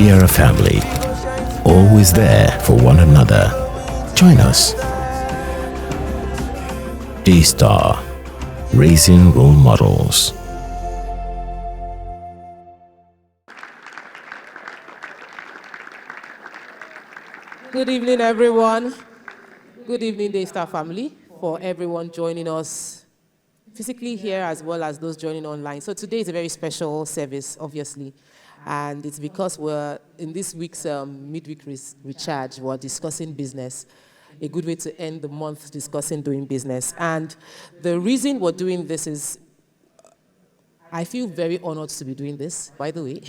We are a family, always there for one another. Join us. Daystar, raising role models. Good evening, everyone. Good evening, Daystar family, for everyone joining us physically here as well as those joining online. So today is a very special service, obviously, and it's because we're in this week's midweek recharge. We're discussing business, a good way to end the month discussing doing business. And the reason we're doing this is I feel very honored to be doing this, by the way.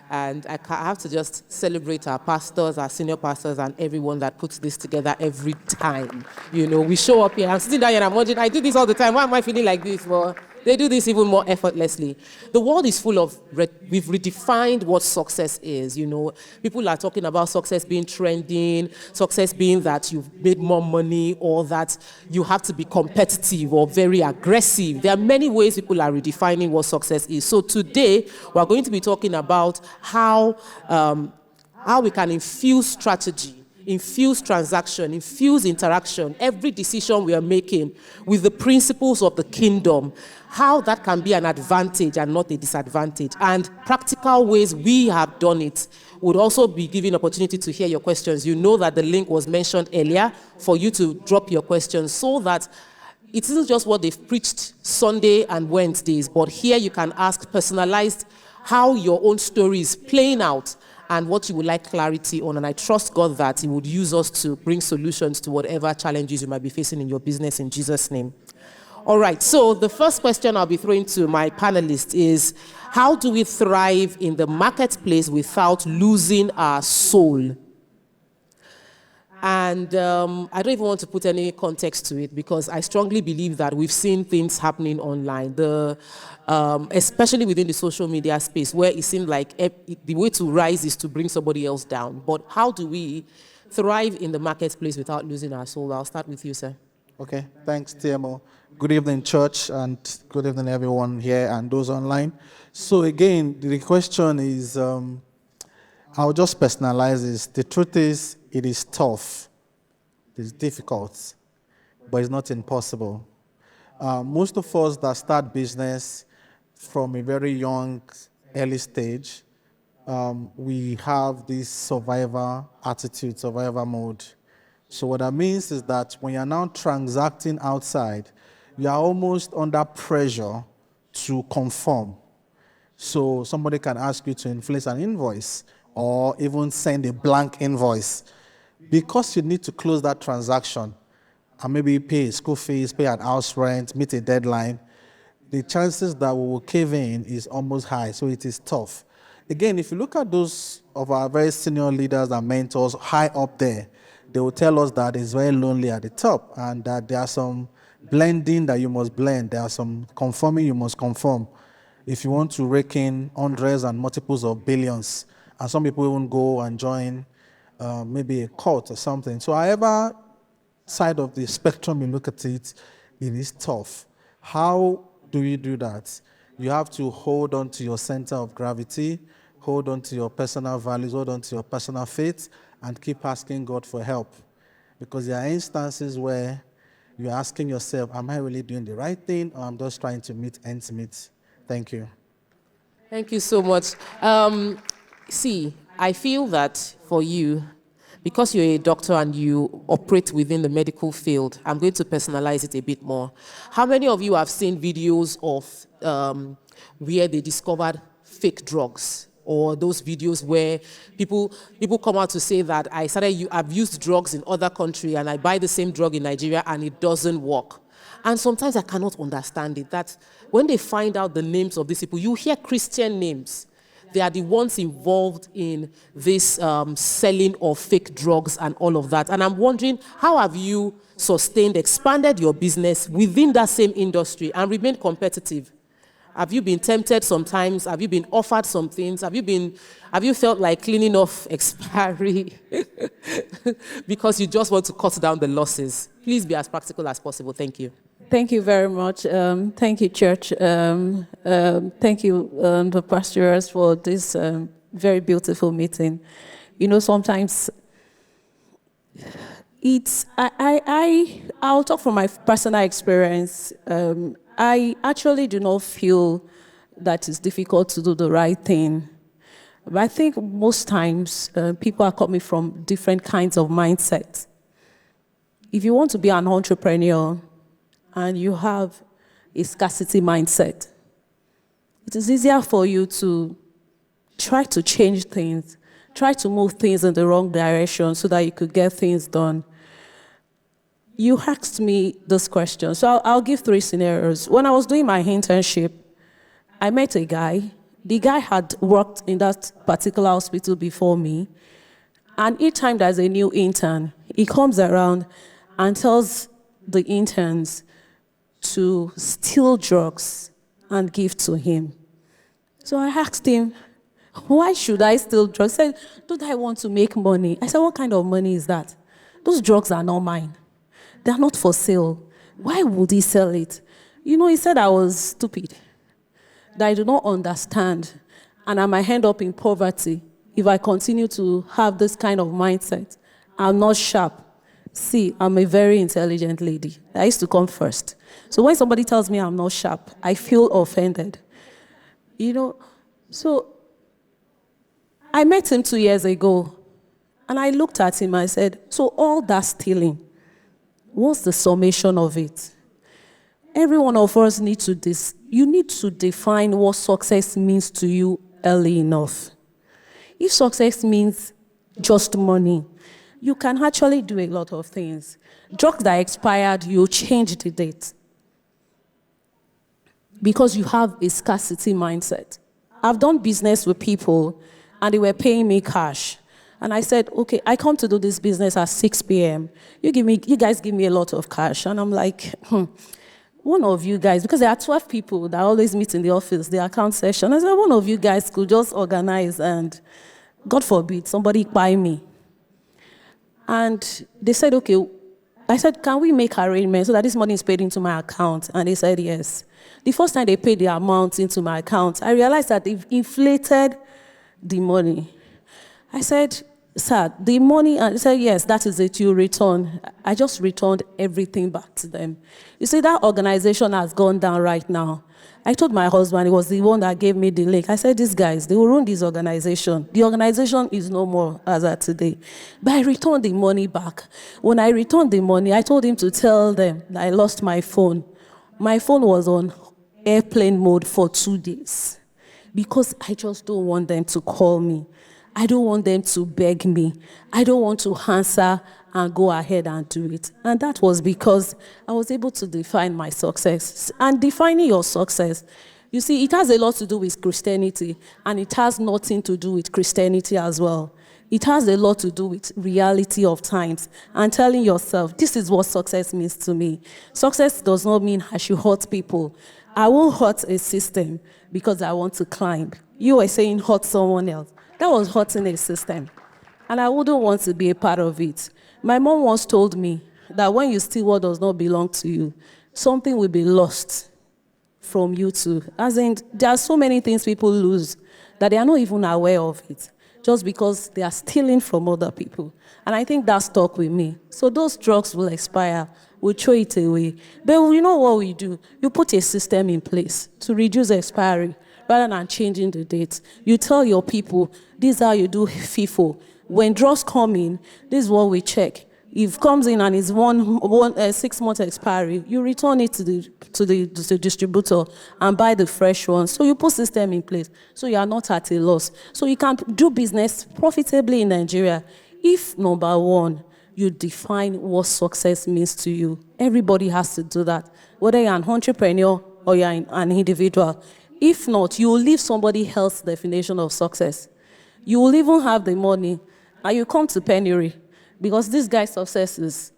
And I have to just celebrate our pastors, our senior pastors, and everyone that puts this together every time. You know, we show up here. I'm sitting down here and I'm wondering, I do this all the time. Why am I feeling like this? Well, they do this even more effortlessly. The world is full of, we've redefined what success is. You know, people are talking about success being trending, success being that you've made more money, or that you have to be competitive or very aggressive. There are many ways people are redefining what success is. So today, we're going to be talking about how we can infuse strategy, infuse transaction, infuse interaction, every decision we are making with the principles of the kingdom, how that can be an advantage and not a disadvantage, and practical ways we have done it. Would also be giving opportunity to hear your questions. You know that the link was mentioned earlier for you to drop your questions so that it isn't just what they've preached Sunday and Wednesdays, but here you can ask personalized how your own story is playing out and what you would like clarity on. And I trust God that He would use us to bring solutions to whatever challenges you might be facing in your business in Jesus' name. All right, so the first question I'll be throwing to my panelists is, how do we thrive in the marketplace without losing our soul? And I don't even want to put any context to it because I strongly believe that we've seen things happening online, especially within the social media space, where it seems like the way to rise is to bring somebody else down. But how do we thrive in the marketplace without losing our soul? I'll start with you, sir. Okay, thanks, TMO. Good evening, church, and good evening, everyone here and those online. So again, the question is, I'll just personalize this. The truth is, it is tough. It's difficult, but it's not impossible. Most of us that start business from a very young, early stage, we have this survivor attitude, survivor mode. So what that means is that when you're now transacting outside, you are almost under pressure to conform. So somebody can ask you to inflate an invoice or even send a blank invoice. Because you need to close that transaction and maybe pay school fees, pay an house rent, meet a deadline, the chances that we will cave in is almost high, so it is tough. Again, if you look at those of our very senior leaders and mentors high up there, they will tell us that it's very lonely at the top and that there are some blending that you must blend. There are some conforming you must conform if you want to rake in hundreds and multiples of billions. And some people even go and join maybe a cult or something. So however side of the spectrum you look at it, it is tough. How do you do that? You have to hold on to your center of gravity, hold on to your personal values, hold on to your personal faith, and keep asking God for help. Because there are instances where you're asking yourself, am I really doing the right thing, or I'm just trying to meet ends meet? Thank you. Thank you so much. I feel that for you, because you're a doctor and you operate within the medical field, I'm going to personalize it a bit more. How many of you have seen videos of where they discovered fake drugs? Or those videos where people come out to say that I've used drugs in other countries and I buy the same drug in Nigeria and it doesn't work. And sometimes I cannot understand it, that when they find out the names of these people, you hear Christian names. They are the ones involved in this selling of fake drugs and all of that. And I'm wondering, how have you sustained, expanded your business within that same industry and remained competitive? Have you been tempted sometimes? Have you been offered some things? Have you felt like cleaning off expiry because you just want to cut down the losses? Please be as practical as possible. Thank you. Thank you very much. Thank you, Church. Thank you, the pastors, for this very beautiful meeting. Sometimes I'll talk from my personal experience. I actually do not feel that it's difficult to do the right thing. But I think most times people are coming from different kinds of mindsets. If you want to be an entrepreneur and you have a scarcity mindset, it is easier for you to try to change things, try to move things in the wrong direction so that you could get things done. You asked me this question, so I'll give 3 scenarios. When I was doing my internship, I met a guy. The guy had worked in that particular hospital before me, and each time there's a new intern, he comes around and tells the interns to steal drugs and give to him. So I asked him, why should I steal drugs? He said, don't I want to make money? I said, what kind of money is that? Those drugs are not mine. They're not for sale. Why would he sell it? He said I was stupid, that I do not understand, and I might end up in poverty if I continue to have this kind of mindset. I'm not sharp. See, I'm a very intelligent lady. I used to come first. So when somebody tells me I'm not sharp, I feel offended. So I met him 2 years ago, and I looked at him and I said, so all that stealing, what's the summation of it? Every one of us needs to you need to define what success means to you early enough. If success means just money, you can actually do a lot of things. Drugs that expired, you change the date because you have a scarcity mindset. I've done business with people, and they were paying me cash. And I said, okay, I come to do this business at 6 p.m. You guys give me a lot of cash. And I'm like, one of you guys, because there are 12 people that always meet in the office, the account session. I said, one of you guys could just organize and, God forbid, somebody buy me. And they said, okay. I said, can we make arrangements so that this money is paid into my account? And they said, yes. The first time they paid the amount into my account, I realized that they've inflated the money. I said, sir, the money, and he said, yes, that is it, you return. I just returned everything back to them. You see, that organization has gone down right now. I told my husband, he was the one that gave me the link. I said, these guys, they will ruin this organization. The organization is no more as of today. But I returned the money back. When I returned the money, I told him to tell them that I lost my phone. My phone was on airplane mode for 2 days because I just don't want them to call me. I don't want them to beg me. I don't want to answer and go ahead and do it. And that was because I was able to define my success. And defining your success, you see, it has a lot to do with Christianity, and it has nothing to do with Christianity as well. It has a lot to do with reality of times and telling yourself, this is what success means to me. Success does not mean I should hurt people. I won't hurt a system because I want to climb. You were saying hurt someone else. That was hurting a system. And I wouldn't want to be a part of it. My mom once told me that when you steal what does not belong to you, something will be lost from you too. As in, there are so many things people lose that they are not even aware of it, just because they are stealing from other people. And I think that stuck with me. So those drugs will expire. We'll throw it away. But you know what we do? You put a system in place to reduce expiry rather than changing the date. You tell your people, this is how you do FIFO. When drugs come in, this is what we check. If it comes in and it's 6 month expiry, you return it to the distributor and buy the fresh one. So you put system in place, so you are not at a loss. So you can do business profitably in Nigeria if, number one, you define what success means to you. Everybody has to do that, whether you're an entrepreneur or you're an individual. If not, you will leave somebody else's definition of success. You will even have the money, and you come to penury, because this guy's success is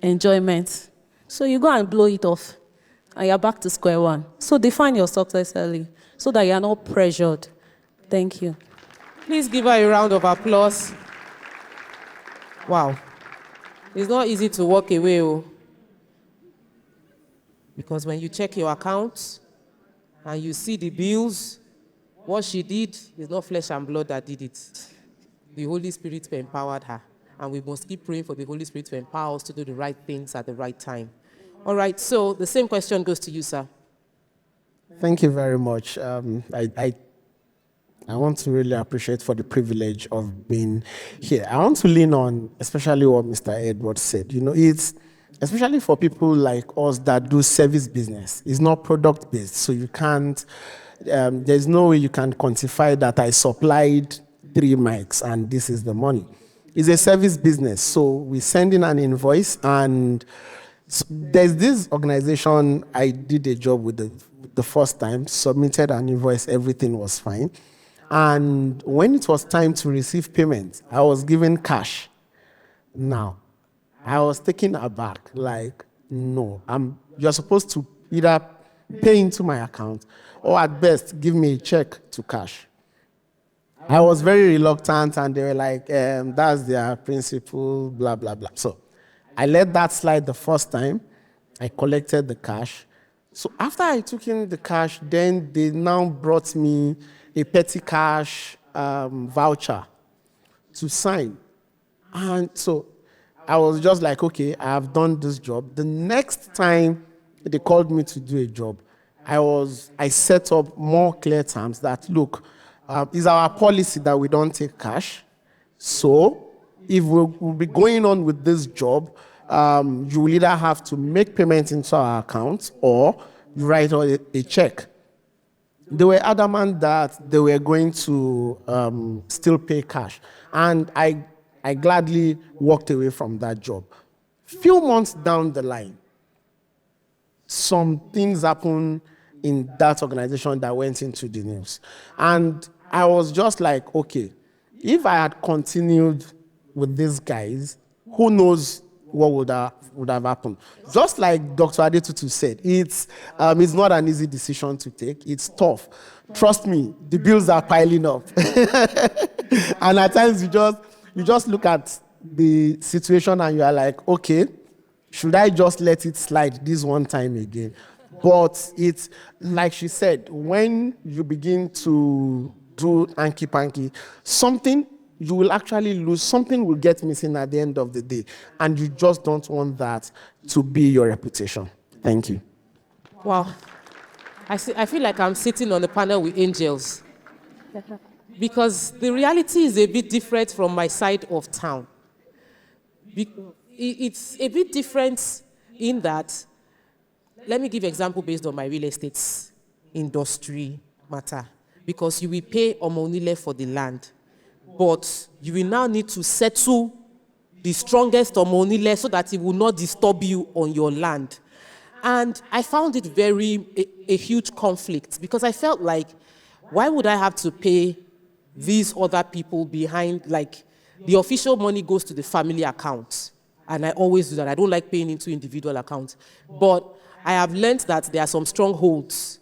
enjoyment. So you go and blow it off, and you're back to square one. So define your success early, so that you're not pressured. Thank you. Please give her a round of applause. Wow. It's not easy to walk away, because when you check your accounts and you see the bills, What she did is not flesh and blood that did it. The Holy Spirit empowered her. And we must keep praying for the Holy Spirit to empower us to do the right things at the right time. All right, so the same question goes to you, sir. Thank you very much. I want to really appreciate for the privilege of being here. I want to lean on especially what Mr. Edward said. You know, it's especially for people like us that do service business. It's not product-based, so you can't, there's no way you can quantify that I supplied 3 mics and this is the money. It's a service business, so we send in an invoice, and there's this organization I did a job with the first time, submitted an invoice, everything was fine. And when it was time to receive payment, I was given cash. Now, I was taken aback, like, no, you're supposed to either pay into my account or at best give me a check to cash. I was very reluctant, and they were like, that's their principle, blah, blah, blah. So I let that slide the first time. I collected the cash. So after I took in the cash, then they now brought me a petty cash voucher to sign. And so I was just like, okay, I have done this job. The next time they called me to do a job, I set up more clear terms that, look, it's our policy that we don't take cash. So if we'll be going on with this job, you will either have to make payment into our account or you write a check. They were adamant that they were going to still pay cash. And I gladly walked away from that job. Few months down the line, some things happened in that organization that went into the news. And I was just like, okay, if I had continued with these guys, who knows what would have happened. Just like Dr. Adetutu said, it's not an easy decision to take. It's tough. Trust me, the bills are piling up. And at times you just look at the situation and you are like, okay, should I just let it slide this one time again? But it's, like she said, when you begin to do hanky-panky, something you will actually lose, something will get missing at the end of the day. And you just don't want that to be your reputation. Thank you. Wow. I feel like I'm sitting on a panel with angels. Because the reality is a bit different from my side of town. It's a bit different in that, let me give an example based on my real estate industry matter. Because you will pay Omonile for the land, but you will now need to settle the strongest Omonile so that it will not disturb you on your land. And I found it a huge conflict, because I felt like, why would I have to pay these other people behind? Like, the official money goes to the family account, and I always do that. I don't like paying into individual accounts. But I have learned that there are some strongholds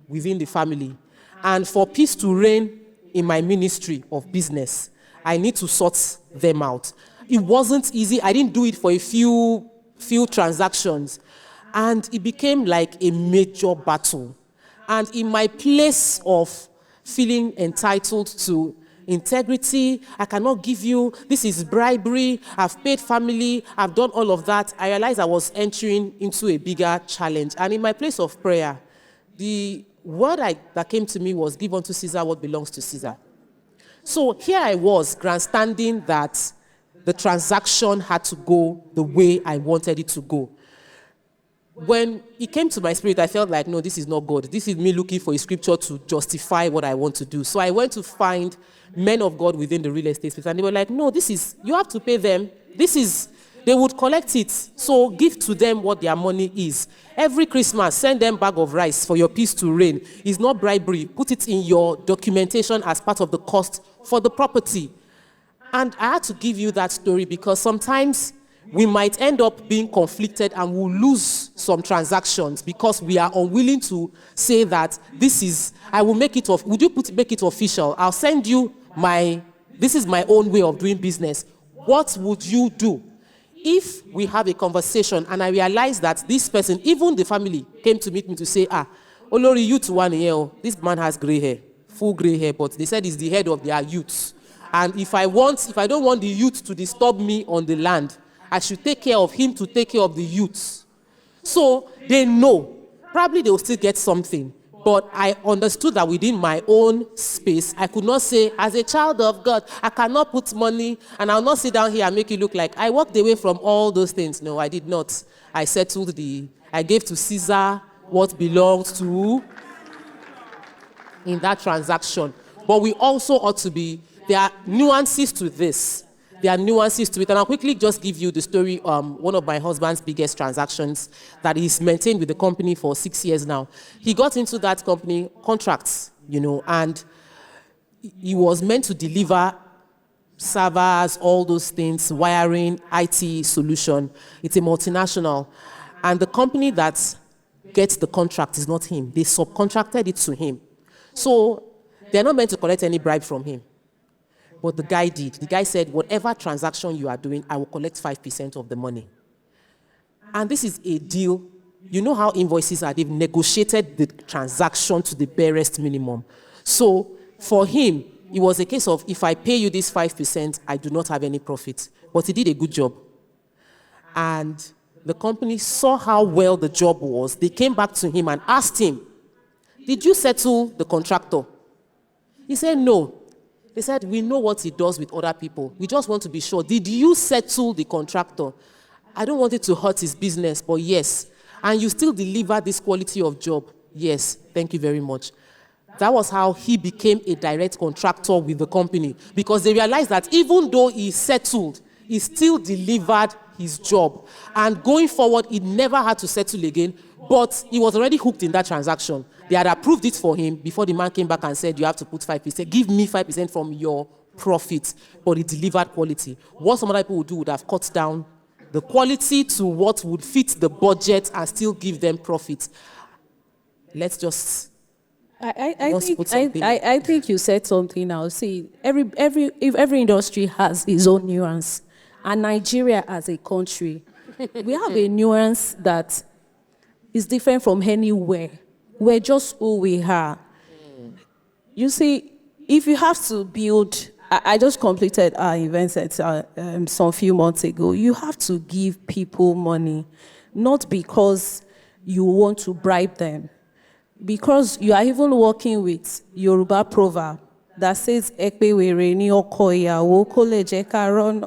within the family. And for peace to reign in my ministry of business, I need to sort them out. It wasn't easy. I didn't do it for a few transactions. And it became like a major battle. And in my place of feeling entitled to integrity, I cannot give you, this is bribery, I've paid family, I've done all of that, I realized I was entering into a bigger challenge. And in my place of prayer, the word that came to me was, give unto Caesar what belongs to Caesar. So here I was, grandstanding that the transaction had to go the way I wanted it to go. When it came to my spirit, I felt like, no, this is not God. This is me looking for a scripture to justify what I want to do. So I went to find men of God within the real estate space, and they were like, no, you have to pay them. They would collect it. So give to them what their money is. Every Christmas, send them a bag of rice for your peace to reign. It's not bribery. Put it in your documentation as part of the cost for the property. And I had to give you that story because sometimes we might end up being conflicted and we'll lose some transactions because we are unwilling to say that I will make it would you make it official? I'll send you this is my own way of doing business. What would you do? If we have a conversation and I realize that this person, even the family, came to meet me to say, Olori, you to one year, this man has gray hair. full gray hair, but they said he's the head of their youth. And if I don't want the youth to disturb me on the land, I should take care of him to take care of the youths. So they know. Probably they will still get something. But I understood that within my own space, I could not say, as a child of God, I cannot put money, and I'll not sit down here and make it look like I walked away from all those things. No, I did not. I gave to Caesar what belongs to in that transaction. But we also ought to be, there are nuances to this. There are nuances to it. And I'll quickly just give you the story, one of my husband's biggest transactions that he's maintained with the company for 6 years now. He got into that company, contracts, and he was meant to deliver servers, all those things, wiring, IT solution. It's a multinational. And the company that gets the contract is not him. They subcontracted it to him. So they're not meant to collect any bribe from him. But the guy did. The guy said, whatever transaction you are doing, I will collect 5% of the money. And this is a deal. You know how invoices are. They've negotiated the transaction to the barest minimum. So for him, it was a case of, if I pay you this 5%, I do not have any profit. But he did a good job. And the company saw how well the job was. They came back to him and asked him, did you settle the contractor? He said, no. They said, we know what he does with other people. We just want to be sure. Did you settle the contractor? I don't want it to hurt his business, but yes. And you still deliver this quality of job? Yes. Thank you very much. That was how he became a direct contractor with the company, because they realized that even though he settled, he still delivered his job. And going forward, he never had to settle again, but he was already hooked in that transaction. They had approved it for him before the man came back and said, you have to put 5%. Give me 5% from your profit. But he delivered quality. What some other people would do would have cut down the quality to what would fit the budget and still give them profit. Let's just... I think you said something now. See, every industry has its own nuance. And Nigeria as a country, we have a nuance that is different from anywhere. We're just who we are. You see, if you have to build, I just completed our event some few months ago. You have to give people money, not because you want to bribe them, because you are even working with Yoruba proverb that says, "Ekpe were ni oko iyawo ko le je ka ron."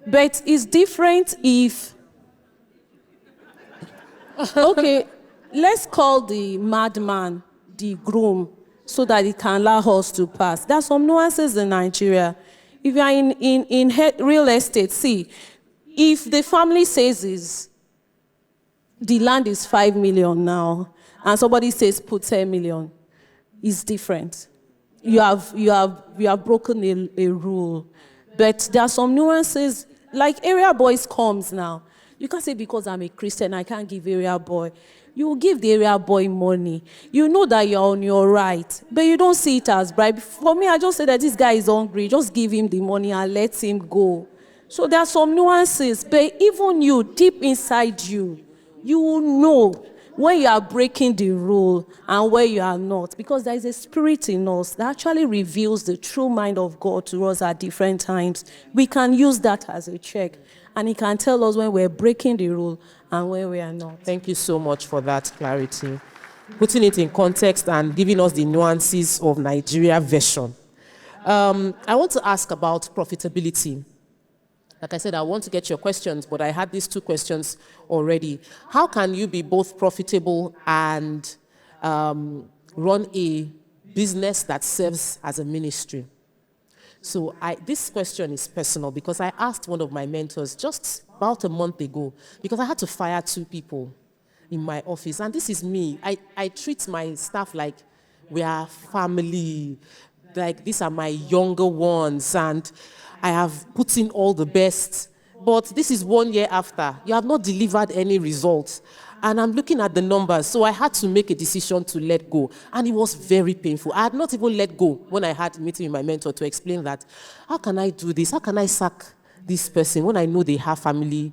But it's different if. Okay, let's call the madman the groom so that it can allow us to pass. There are some nuances in Nigeria. If you are in real estate, see, if the family says the land is 5 million now, and somebody says put 10 million, it's different. You have broken a rule. But there are some nuances, like area boys comes now. You can't say because I'm a Christian, I can't give area boy. You will give the area boy money. You know that you're on your right, but you don't see it as bribe. For me, I just say that this guy is hungry. Just give him the money and let him go. So there are some nuances, but even you, deep inside you, you will know when you are breaking the rule and where you are not, because there is a spirit in us that actually reveals the true mind of God to us at different times. We can use that as a check. And he can tell us when we're breaking the rule and when we are not. Thank you so much for that clarity. Putting it in context and giving us the nuances of Nigeria version. I want to ask about profitability. Like I said, I want to get your questions, but I had these 2 questions already. How can you be both profitable and run a business that serves as a ministry? So this question is personal because I asked one of my mentors just about a month ago, because I had to fire 2 people in my office. And this is me. I treat my staff like we are family. Like these are my younger ones. And I have put in all the best. But this is 1 year after. You have not delivered any results. And I'm looking at the numbers, so I had to make a decision to let go. And it was very painful. I had not even let go when I had a meeting with my mentor to explain that, how can I do this? How can I sack this person when I know they have family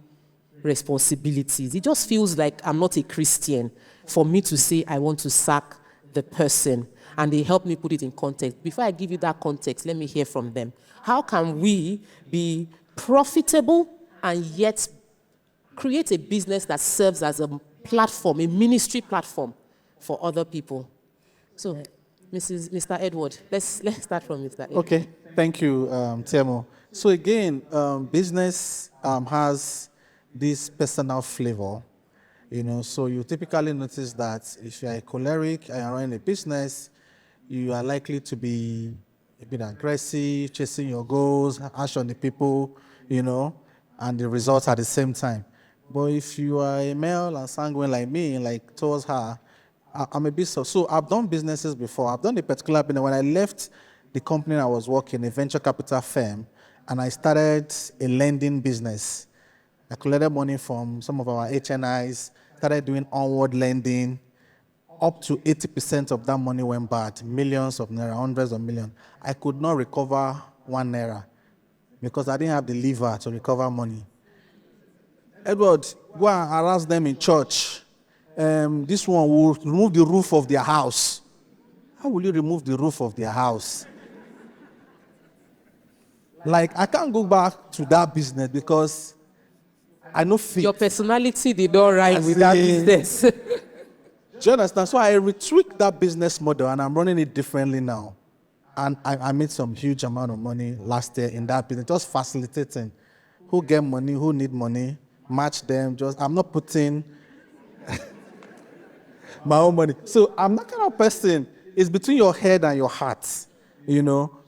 responsibilities? It just feels like I'm not a Christian for me to say I want to sack the person, and they help me put it in context. Before I give you that context, let me hear from them. How can we be profitable and yet create a business that serves as a platform, a ministry platform for other people? So, Mr. Edward, let's start from Mr. Edward. Okay, thank you, Temo. So again, business has this personal flavor, so you typically notice that if you're a choleric and you're running a business, you are likely to be a bit aggressive, chasing your goals, harsh on the people, and the results at the same time. But if you are a male and sanguine like me, like towards her, I'm a bit so I've done businesses before. I've done a particular business. When I left the company I was working, a venture capital firm, and I started a lending business. I collected money from some of our HNIs, started doing onward lending. Up to 80% of that money went bad, millions of naira, hundreds of millions. I could not recover 1 naira because I didn't have the lever to recover money. Edward, go and harass them in church. This one will remove the roof of their house. How will you remove the roof of their house? Like, I can't go back to that business because I know fit. Your personality did not rhyme with that business. Do you understand? So I retweaked that business model and I'm running it differently now. And I made some huge amount of money last year in that business, just facilitating who get money, who need money, match them. I'm not putting my own money. So I'm that kind of person. It's between your head and your heart,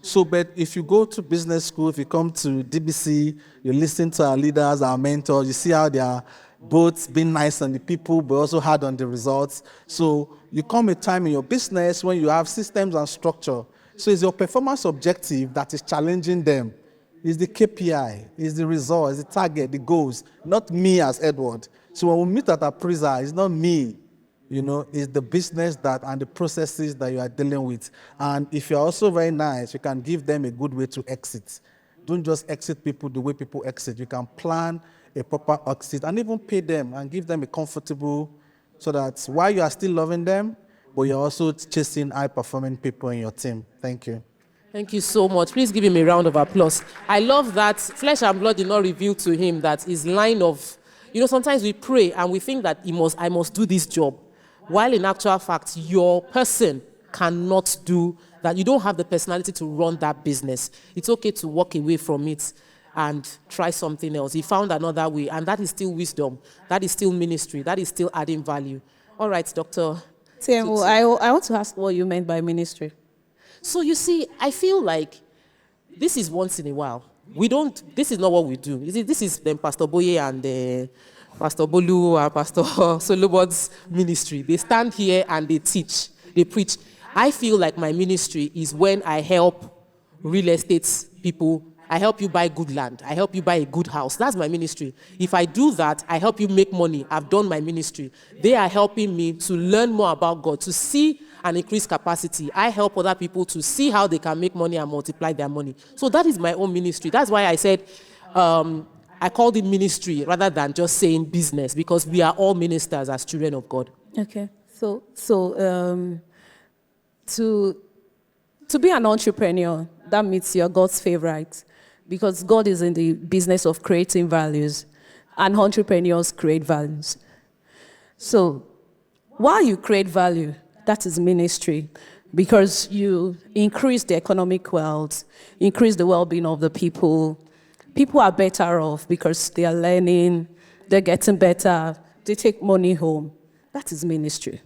So, but if you go to business school, if you come to DBC, you listen to our leaders, our mentors, you see how they are both being nice on the people, but also hard on the results. So you come a time in your business when you have systems and structure. So it's your performance objective that is challenging them. It's the KPI, it's the result, it's the target, the goals, not me as Edward. So when we meet at appraisal, it's not me, it's the business and the processes that you are dealing with. And if you're also very nice, you can give them a good way to exit. Don't just exit people the way people exit. You can plan a proper exit and even pay them and give them a comfortable, so that while you are still loving them, but you're also chasing high-performing people in your team. Thank you. Thank you so much. Please give him a round of applause. I love that flesh and blood did not reveal to him that his line of, sometimes we pray and we think that I must do this job. While in actual fact, your person cannot do that. You don't have the personality to run that business. It's okay to walk away from it and try something else. He found another way, and that is still wisdom. That is still ministry. That is still adding value. All right, Dr. Temo, I want to ask what you meant by ministry. So you see, I feel like this is once in a while. This is not what we do. This is Pastor Boye and Pastor Bolu and Pastor Solomon's ministry. They stand here and they teach, they preach. I feel like my ministry is when I help real estate people. I help you buy good land. I help you buy a good house. That's my ministry. If I do that, I help you make money. I've done my ministry. They are helping me to learn more about God, to see and increase capacity. I help other people to see how they can make money and multiply their money. So that is my own ministry. That's why I said I called it ministry rather than just saying business, because we are all ministers as children of God. Okay. So to be an entrepreneur, that means you're God's favorite, because God is in the business of creating values, and entrepreneurs create values. So while you create value, that is ministry, because you increase the economic wealth, increase the well-being of the people. People are better off because they are learning, they're getting better, they take money home. That is ministry.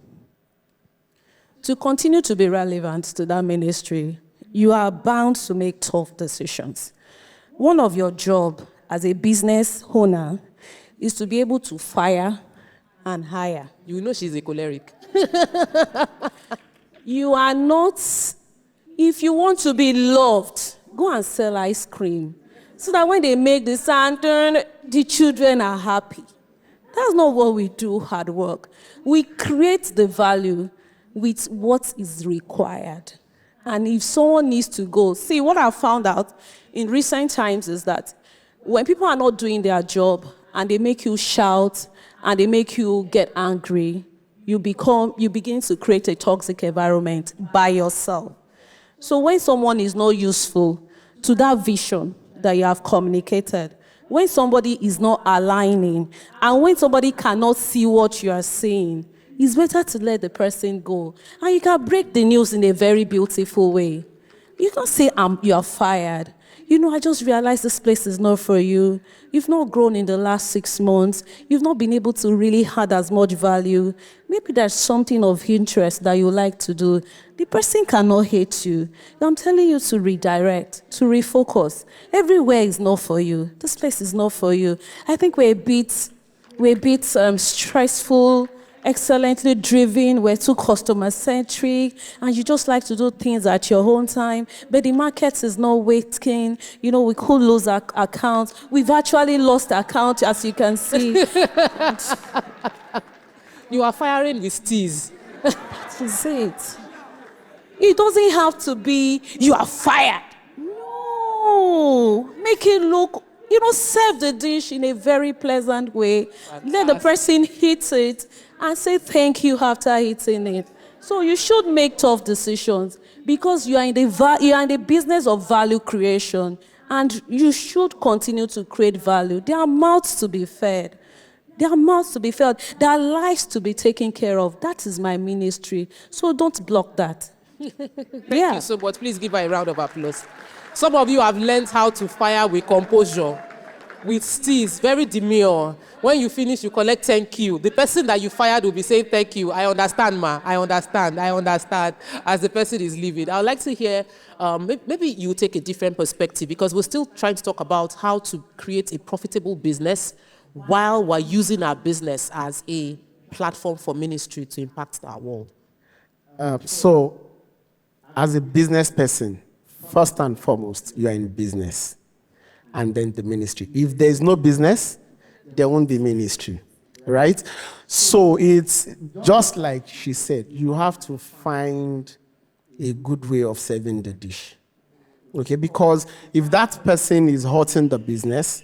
To continue to be relevant to that ministry, you are bound to make tough decisions. One of your jobs as a business owner is to be able to fire and hire. You know she's a choleric. You are not, if you want to be loved, go and sell ice cream, so that when they make the lantern, the children are happy. That's not what we do, hard work. We create the value with what is required. And if someone needs to go, see, what I've found out in recent times is that when people are not doing their job and they make you shout and they make you get angry, you begin to create a toxic environment by yourself. So when someone is not useful to that vision that you have communicated, when somebody is not aligning, and when somebody cannot see what you are saying, it's better to let the person go. And you can break the news in a very beautiful way. You don't say, you are fired. I just realized this place is not for you. You've not grown in the last 6 months. You've not been able to really add as much value. Maybe there's something of interest that you like to do. The person cannot hate you. I'm telling you to redirect, to refocus. Everywhere is not for you. This place is not for you. I think we're a bit stressful, excellently driven, we're too customer-centric, and you just like to do things at your own time, but the market is not waiting. We could lose our accounts. We've actually lost account, as you can see. You are firing with steez. That is it. It doesn't have to be, you are fired. No. Make it look, serve the dish in a very pleasant way. Fantastic. Let the person hit it and say thank you after eating it. So you should make tough decisions because you are in the business of value creation, and you should continue to create value. There are mouths to be fed. There are mouths to be fed. There are lives to be taken care of. That is my ministry. So don't block that. Thank you so much. Please give her a round of applause. Some of you have learned how to fire with composure, with steez, very demure. When you finish, you collect thank you. The person that you fired will be saying thank you. I understand, ma. I understand, as the person is leaving. I would like to hear, maybe you take a different perspective, because we're still trying to talk about how to create a profitable business while we're using our business as a platform for ministry to impact our world. So, as a business person, first and foremost, you are in business, and then the ministry. If there is no business, there won't be ministry, right? So it's just like she said, you have to find a good way of serving the dish, okay? Because if that person is hurting the business,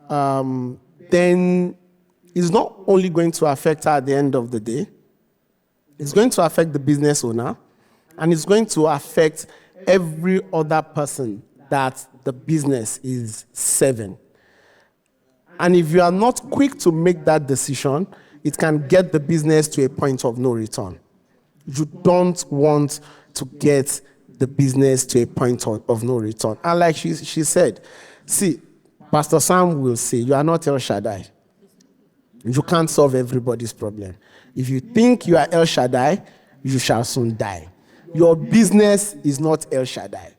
then it's not only going to affect her at the end of the day, it's going to affect the business owner, and it's going to affect every other person that the business is serving. And if you are not quick to make that decision, it can get the business to a point of no return. You don't want to get the business to a point of no return. And like she said, see, Pastor Sam will say, you are not El Shaddai. You can't solve everybody's problem. If you think you are El Shaddai, you shall soon die. Your business is not El Shaddai.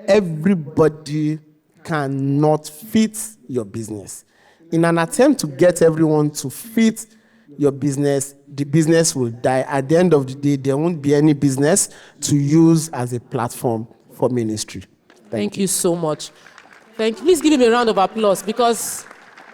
Everybody cannot fit your business. In an attempt to get everyone to fit your business, the business will die. At the end of the day, there won't be any business to use as a platform for ministry. Thank you so much. Thank you. Please give him a round of applause, because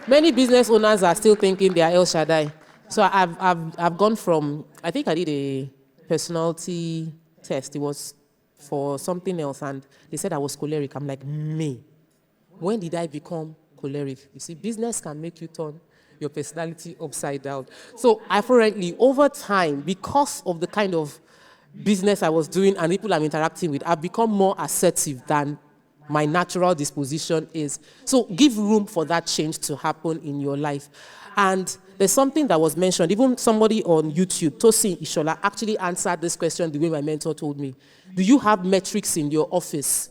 many business owners are still thinking they are El Shaddai. So I've gone from, I think I did a personality test. It was for something else, and they said I was choleric. I'm like, me. When did I become choleric? You see, business can make you turn your personality upside down. So apparently, over time, because of the kind of business I was doing and people I'm interacting with, I've become more assertive than my natural disposition is. So give room for that change to happen in your life. And there's something that was mentioned, even somebody on YouTube, Tosin Ishola, actually answered this question the way my mentor told me. Do you have metrics in your office?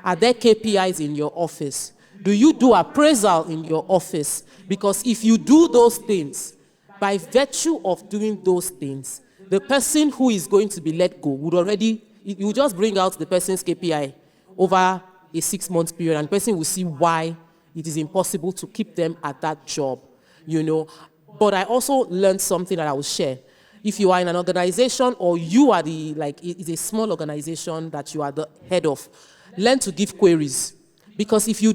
Are there KPIs in your office? Do you do appraisal in your office? Because if you do those things, by virtue of doing those things, the person who is going to be let go would already, you just bring out the person's KPI over a 6-month period, and the person will see why it is impossible to keep them at that job, you know. But I also learned something that I will share. If you are in an organization, or you are it's a small organization that you are the head of, learn to give queries. Because if you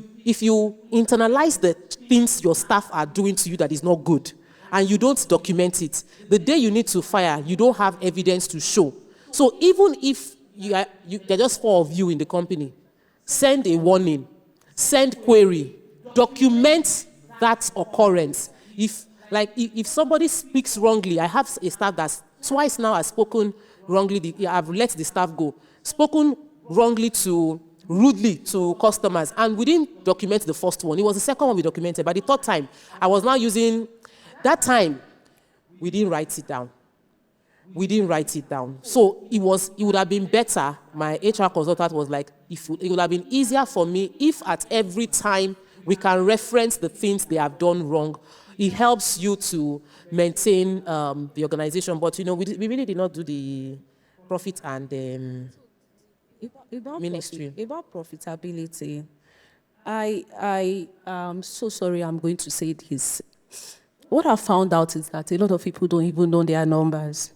internalize the things your staff are doing to you that is not good, and you don't document it, the day you need to fire, you don't have evidence to show. So even if there are just 4 of you in the company, send a warning, send query, document that occurrence. If, Like if somebody speaks wrongly, I have a staff that's twice now has spoken wrongly. I've let the staff go, spoken wrongly rudely to customers, and we didn't document the first one. It was the second one we documented. By the third time, I was now using that time. We didn't write it down. So it would have been better. My HR consultant was like, it would have been easier for me if at every time we can reference the things they have done wrong. It helps you to maintain the organization. But we really did not do the profit and ministry. About profitability, I am so sorry I'm going to say this. What I found out is that a lot of people don't even know their numbers.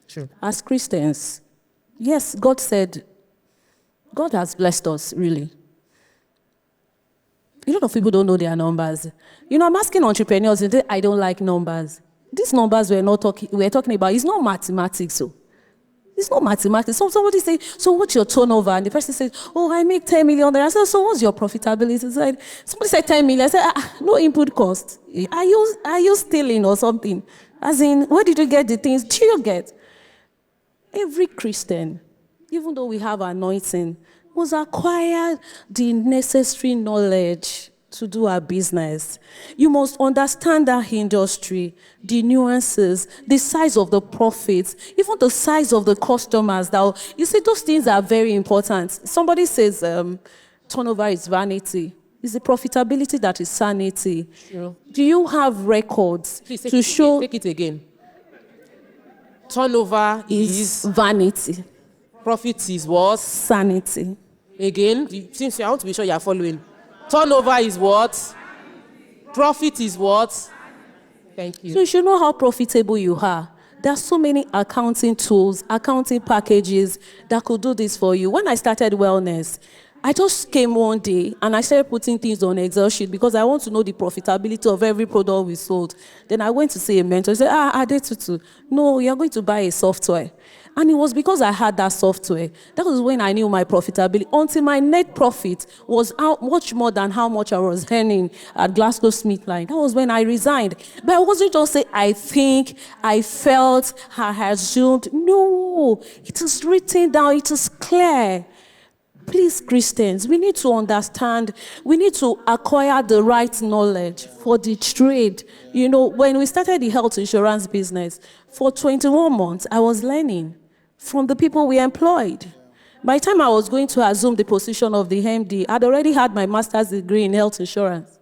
True. As Christians, yes, God has blessed us, really. A lot of people don't know their numbers. I'm asking entrepreneurs, I don't like numbers. These numbers we're talking about, it's not mathematics. So. It's not mathematics. So somebody say, so what's your turnover? And the person says, oh, I make 10 million. I said, so what's your profitability? Somebody said 10 million. I said, no input cost. Are you stealing or something? As in, where did you get the things? Do you get? Every Christian, even though we have anointing, must acquire the necessary knowledge to do our business. You must understand that industry, the nuances, the size of the profits, even the size of the customers. You see, those things are very important. Somebody says turnover is vanity. It's the profitability that is sanity. Sure. Do you have records to show? Take it again. Turnover is vanity. Profit is what? Sanity. Again, since I want to be sure you are following. Turnover is what? Profit is what? Thank you. So you should know how profitable you are. There are so many accounting tools, accounting packages that could do this for you. When I started wellness, I just came one day and I started putting things on Excel sheet because I want to know the profitability of every product we sold. Then I went to see a mentor. He said, Adetutu, no, you're going to buy a software. And it was because I had that software. That was when I knew my profitability. Until my net profit was much more than how much I was earning at GlaxoSmithKline. That was when I resigned. But I wasn't just saying, I think, I felt, I assumed. No, it is written down. It is clear. Please, Christians, we need to understand, we need to acquire the right knowledge for the trade. When we started the health insurance business, for 21 months, I was learning from the people we employed. By the time I was going to assume the position of the MD, I'd already had my master's degree in health insurance.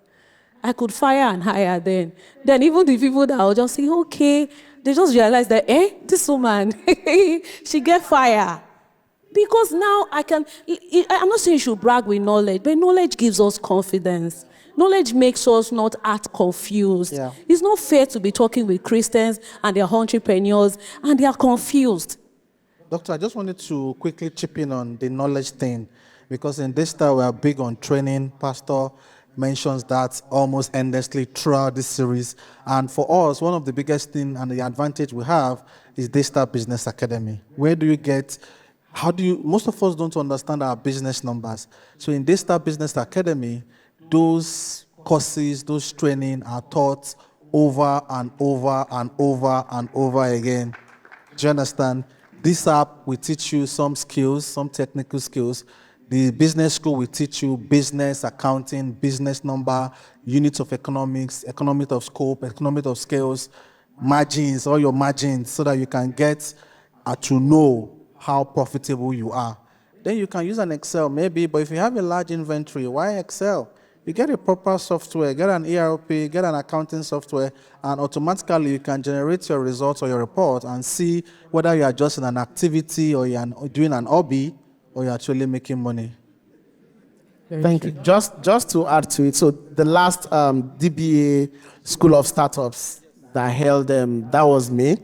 I could fire and hire then. Then even the people that would just say, okay, they just realized that, this woman, she get fired. Because now I'm not saying you should brag with knowledge, but knowledge gives us confidence. Knowledge makes us not act confused. Yeah. It's not fair to be talking with Christians and they're entrepreneurs and they are confused. Doctor, I just wanted to quickly chip in on the knowledge thing, because in Daystar we are big on training. Pastor mentions that almost endlessly throughout this series. And for us, one of the biggest things and the advantage we have is Daystar Business Academy. Most of us don't understand our business numbers. So in Daystar Business Academy, those courses, those training are taught over and over and over and over again. Do you understand? This app will teach you some skills, some technical skills. The business school will teach you business, accounting, business number, units of economics, economic of scope, economic of scales, margins, all your margins, so that you can get to know how profitable you are. Then you can use an Excel maybe, but if you have a large inventory, why Excel? You get a proper software, get an ERP, get an accounting software, and automatically you can generate your results or your report and see whether you are just in an activity or you're doing an hobby or you're actually making money. Thank you. Just to add to it, so the last DBA School of Startups that held that was me.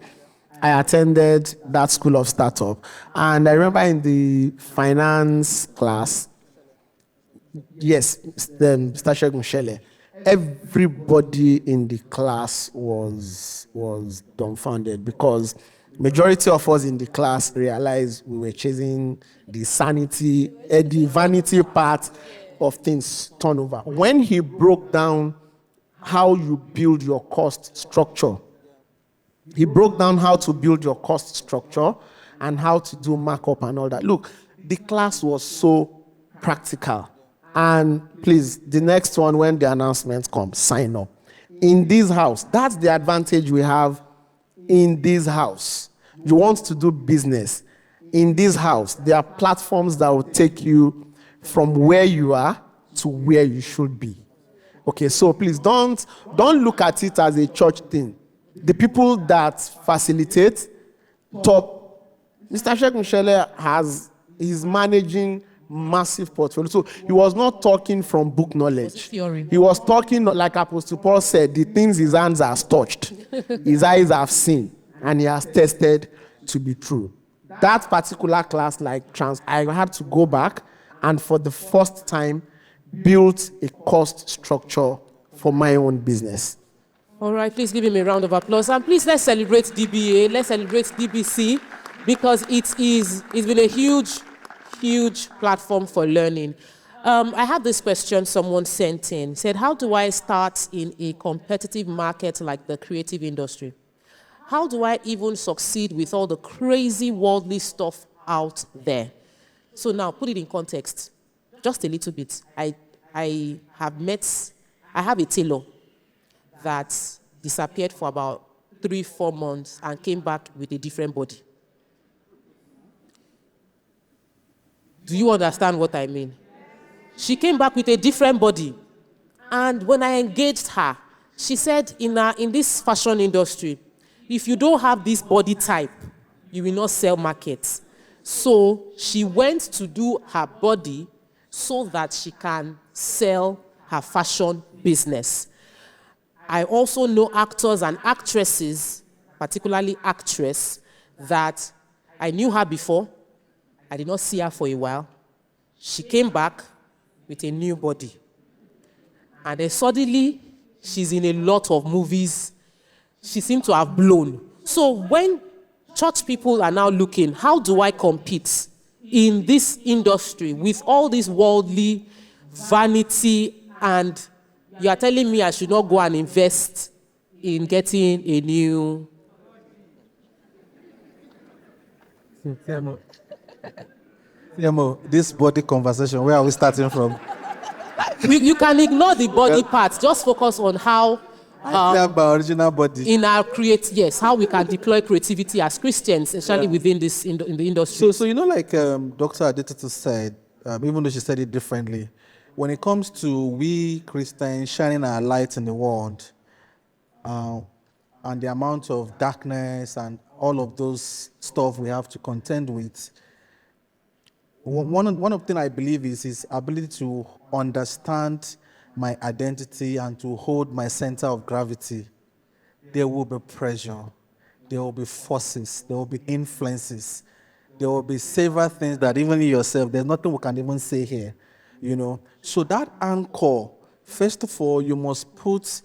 I attended that School of Startup. And I remember in the finance class, yes, Mr. Shegun Shele, everybody in the class was dumbfounded because majority of us in the class realized we were chasing the sanity, the vanity part of things turnover. When he broke down how you build your cost structure. He broke down how to build your cost structure and how to do markup and all that. Look, the class was so practical. And please, the next one, when the announcements come, sign up. In this house, that's the advantage we have in this house. You want to do business. In this house, there are platforms that will take you from where you are to where you should be. Okay, so please don't look at it as a church thing. The people that facilitate, Mr. Sheikh Michele is managing massive portfolio. So he was not talking from book knowledge. He was talking, like Apostle Paul said, the things his hands have touched, his eyes have seen, and he has tested to be true. That particular class, I had to go back and for the first time build a cost structure for my own business. All right, please give him a round of applause. And please, let's celebrate DBA, let's celebrate DBC, because it's been a huge platform for learning. I have this question someone sent in. Said, how do I start in a competitive market like the creative industry? How do I even succeed with all the crazy worldly stuff out there? So now, put it in context, just a little bit. I have a tailor that disappeared for about 3-4 months and came back with a different body. Do you understand what I mean? She came back with a different body. And when I engaged her, she said in this fashion industry, if you don't have this body type, you will not sell markets. So she went to do her body so that she can sell her fashion business. I also know actors and actresses, particularly actress, that I knew her before. I did not see her for a while. She came back with a new body. And then suddenly, she's in a lot of movies. She seemed to have blown. So when church people are now looking, how do I compete in this industry with all this worldly vanity, and you are telling me I should not go and invest in getting a new... This body conversation, where are we starting from? You can ignore the body part. Just focus on how my original body. in our how we can deploy creativity as Christians, especially within this in the industry. So like Dr. Adetutu said, even though she said it differently, when it comes to we Christians shining our light in the world, and the amount of darkness and all of those stuff we have to contend with, one of the things I believe is his ability to understand my identity and to hold my center of gravity. There will be pressure. There will be forces. There will be influences. There will be several things that even yourself, there's nothing we can even say here, So that anchor, first of all, you must put, so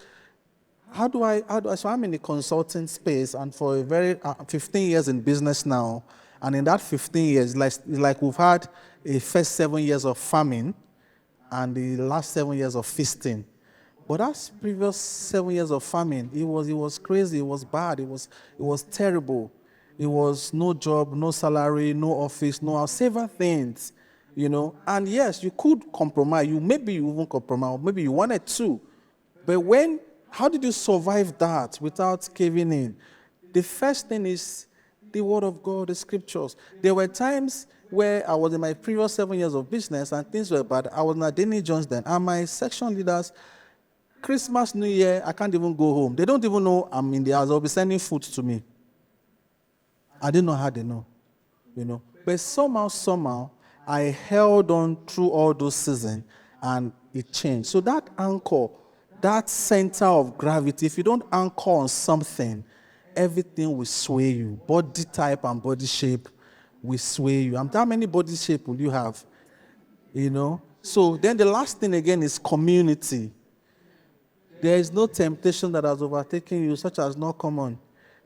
I'm in the consulting space, and for a very 15 years in business now, and in that 15 years, it's like we've had a first 7 years of famine and the last 7 years of feasting. But that previous 7 years of famine, it was crazy, it was bad, it was terrible. It was no job, no salary, no office, no house, several things, And yes, you could compromise. Maybe you even compromise, or maybe you wanted to. But how did you survive that without caving in? The first thing is the Word of God, the Scriptures. There were times where I was in my previous 7 years of business and things were bad. I was in Adeni Jones then, and my section leaders, Christmas, New Year, I can't even go home. They don't even know I'm in the house. They'll be sending food to me. I didn't know how they know, But somehow, I held on through all those seasons, and it changed. So that anchor, that center of gravity, if you don't anchor on something, everything will sway you. Body type and body shape will sway you. How many body shape will you have? So then the last thing again is community. There is no temptation that has overtaken you such as not common.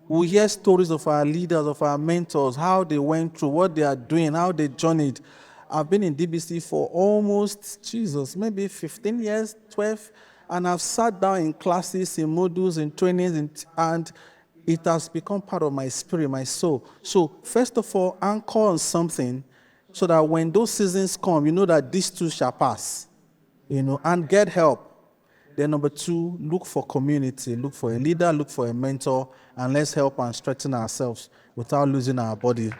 We hear stories of our leaders, of our mentors, how they went through, what they are doing, how they journeyed. I've been in DBC for almost, maybe 15 years, 12. And I've sat down in classes, in modules, in trainings, and it has become part of my spirit, my soul. So first of all, anchor on something so that when those seasons come, you know that these too shall pass, and get help. Then number 2, look for community, look for a leader, look for a mentor, and let's help and strengthen ourselves without losing our body.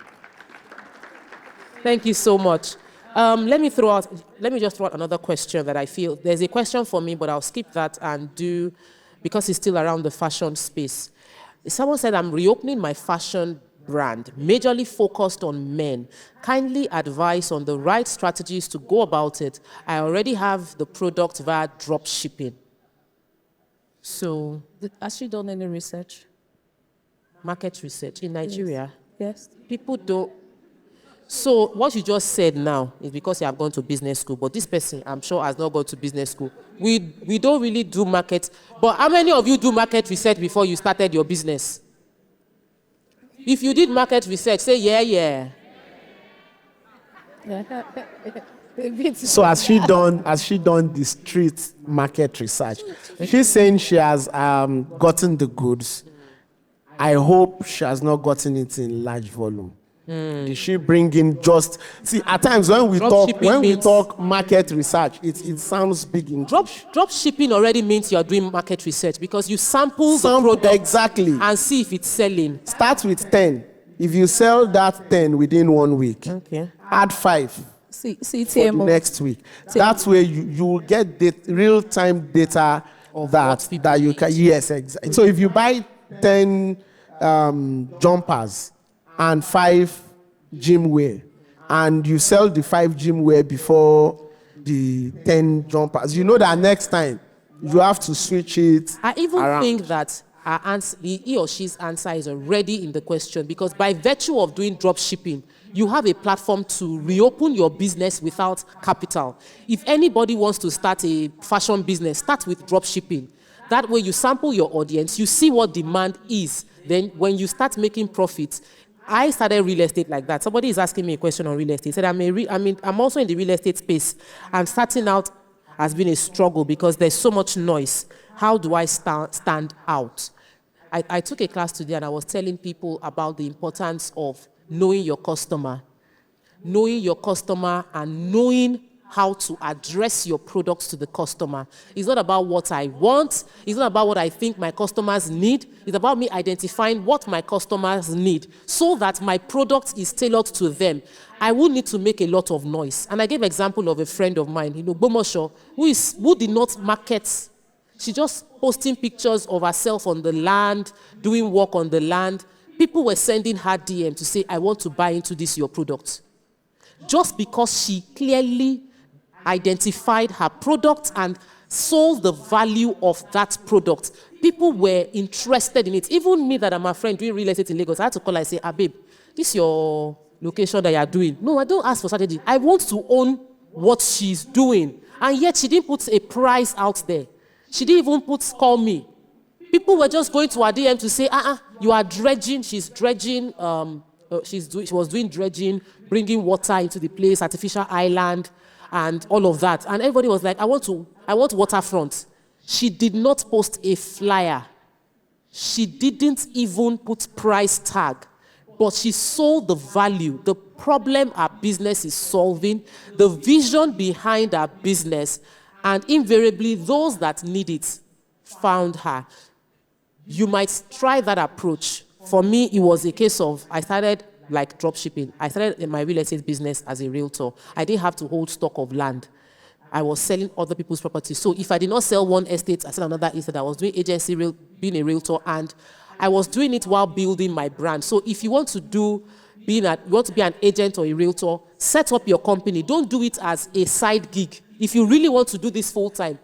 Thank you so much. Let me just throw out another question that I feel. There's a question for me, but I'll skip that and do, because it's still around the fashion space. Someone said, I'm reopening my fashion brand, majorly focused on men. Kindly advise on the right strategies to go about it. I already have the product via drop shipping. So, Has she done any research? market research in Nigeria, Yes. people don't. So what you just said now is because you have gone to business school, but this person, I'm sure, has not gone to business school. We don't really do market. But how many of you do market research before you started your business? If you did market research, say yeah. So has she done the street market research? She's saying she has gotten the goods. I hope she has not gotten it in large volume. Did she bring in just at times when we talk market research, it sounds big in Drop shipping already means you are doing market research because you sample the product exactly and see if it's selling. Start with 10. If you sell that 10 within 1 week, Okay. add 5 See, for the TMO. next week. That's where you will get the real-time data Of that what people you can. Yes, exactly. So if you buy 10 jumpers and 5 gym wear, and you sell the 5 gym wear before the 10 jumpers, you know that next time you have to switch it. I even around. think that our answer, he or she's answer is already in the question, because by virtue of doing drop shipping, you have a platform to reopen your business without capital. If anybody wants to start a fashion business, start with drop shipping. That way you sample your audience, you see what demand is. Then when you start making profits, I started real estate like that. Somebody is asking me a question on real estate. He said, I'm also in the real estate space. And starting out has been a struggle because there's so much noise. How do I stand out? I took a class today and I was telling people about the importance of knowing your customer and knowing how to address your products to the customer. It's not about what I want. It's not about what I think my customers need. It's about me identifying what my customers need so that my product is tailored to them. I would need to make a lot of noise. And I gave an example of a friend of mine, Bomosho, who did not market. She just posting pictures of herself on the land, doing work on the land. People were sending her DM to say, I want to buy into this, your product. Just because she clearly identified her product and sold the value of that product. People were interested in it. Even me, that I'm a friend doing real estate in Lagos, I had to call her and say, babe, this is your location that you are doing. No, I don't ask for strategy. I want to own what she's doing. And yet she didn't put a price out there. She didn't even call me. People were just going to her DM to say, you are dredging. She's dredging. She was doing dredging, bringing water into the place, artificial island, and all of that. And everybody was like, I want waterfront. She did not post a flyer. She didn't even put price tag. But she sold the value, the problem our business is solving, the vision behind our business, and invariably those that need it found her. You might try that approach. For me, it was a case of, I started like drop shipping. I started in my real estate business as a realtor. I didn't have to hold stock of land. I was selling other people's properties. So if I did not sell one estate, I sold another estate. I was doing agency, being a realtor, and I was doing it while building my brand. So if you want to be an agent or a realtor, set up your company. Don't do it as a side gig. If you really want to do this full time,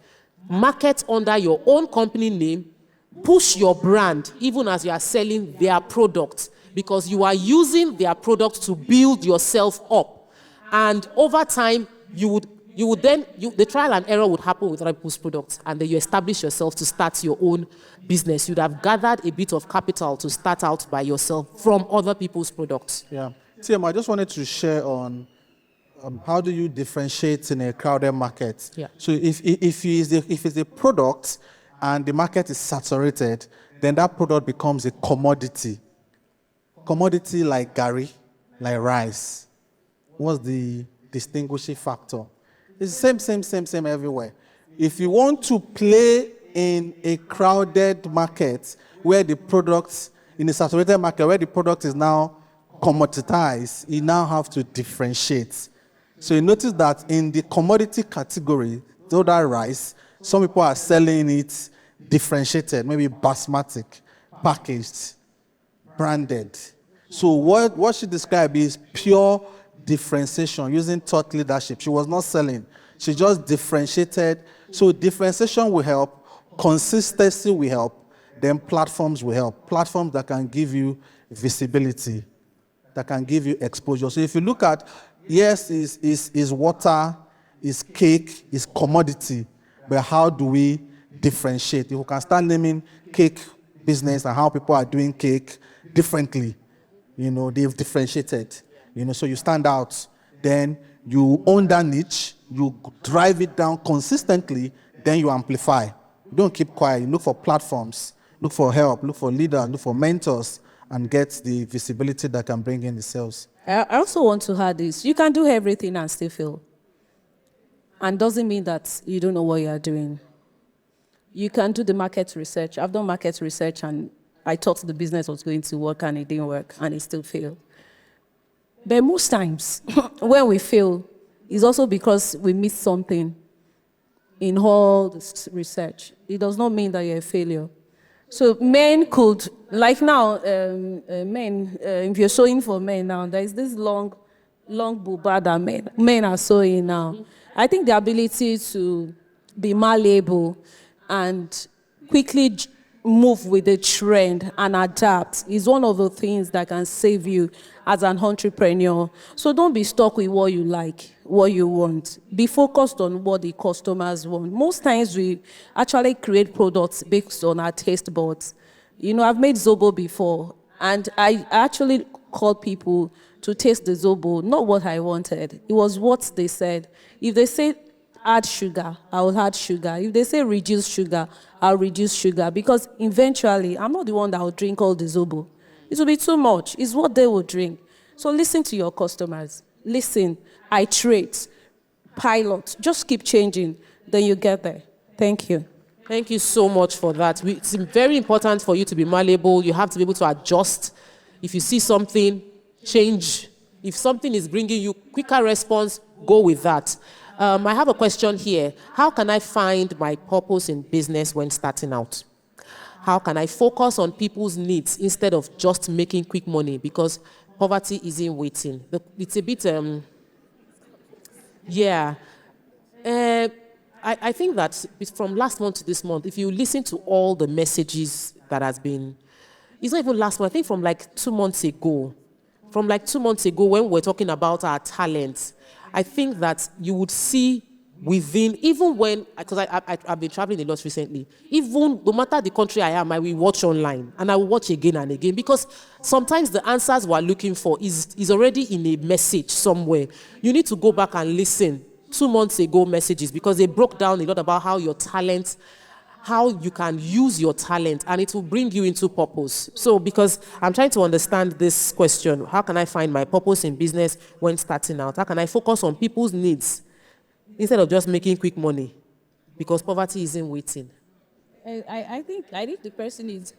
market under your own company name, push your brand even as you are selling their product, because you are using their product to build yourself up. And over time, the trial and error would happen with other people's products, and then you establish yourself to start your own business. You'd have gathered a bit of capital to start out by yourself from other people's products. Yeah. Tim, I just wanted to share on how do you differentiate in a crowded market? Yeah. So if it's a product and the market is saturated, then that product becomes a commodity. Commodity like Gary, like rice. What's the distinguishing factor? It's the same everywhere. If you want to play in a crowded market where the product, in a saturated market where the product is now commoditized, you now have to differentiate. So you notice that in the commodity category, though that rice, some people are selling it differentiated, maybe basmati, packaged, branded. So what she described is pure differentiation using thought leadership. She was not selling. She just differentiated. So differentiation will help. Consistency will help. Then platforms will help. Platforms that can give you visibility, that can give you exposure. So if you look at, yes, is water, is cake, is commodity, but how do we differentiate? If we can start naming cake business and how people are doing cake differently, they've differentiated. So you stand out, then you own that niche, you drive it down consistently, then you amplify. You don't keep quiet. You look for platforms, look for help, look for leaders, look for mentors, and get the visibility that can bring in the sales. I also want to add this. You can do everything and still fail. And doesn't mean that you don't know what you are doing. You can do the market research. I've done market research and I thought the business was going to work and it didn't work and it still failed. But most times, when we fail, it's also because we missed something in all this research. It does not mean that you're a failure. So men could, like now, if you're sewing for men now, there is this long buba that men are sewing now. I think the ability to be malleable and quickly move with the trend and adapt is one of the things that can save you as an entrepreneur. So don't be stuck with what you like, what you want. Be focused on what the customers want. Most times we actually create products based on our taste buds. I've made Zobo before, and I actually called people to taste the Zobo, not what I wanted. It was what they said. If they say add sugar, I will add sugar. If they say reduce sugar, I'll reduce sugar, because eventually I'm not the one that will drink all the Zobo. It will be too much. It's what they will drink. So listen to your customers. Listen, iterate, pilot. Just keep changing. Then you get there. Thank you. Thank you so much for that. It's very important for you to be malleable. You have to be able to adjust. If you see something, change. If something is bringing you quicker response, go with that. I have a question here. How can I find my purpose in business when starting out? How can I focus on people's needs instead of just making quick money? Because poverty isn't waiting. It's a bit, I think that from last month to this month, if you listen to all the messages that has been, it's not even last month, I think from like 2 months ago. From like 2 months ago when we're talking about our talents, I think that you would see within, even when, because I've been traveling a lot recently, even no matter the country I am, I will watch online and I will watch again and again, because sometimes the answers we're looking for is already in a message somewhere. You need to go back and listen 2 months ago messages, because they broke down a lot about how your talent, how you can use your talent, and it will bring you into purpose. So because I'm trying to understand this question, how can I find my purpose in business when starting out? How can I focus on people's needs instead of just making quick money? Because poverty isn't waiting. I think the person is,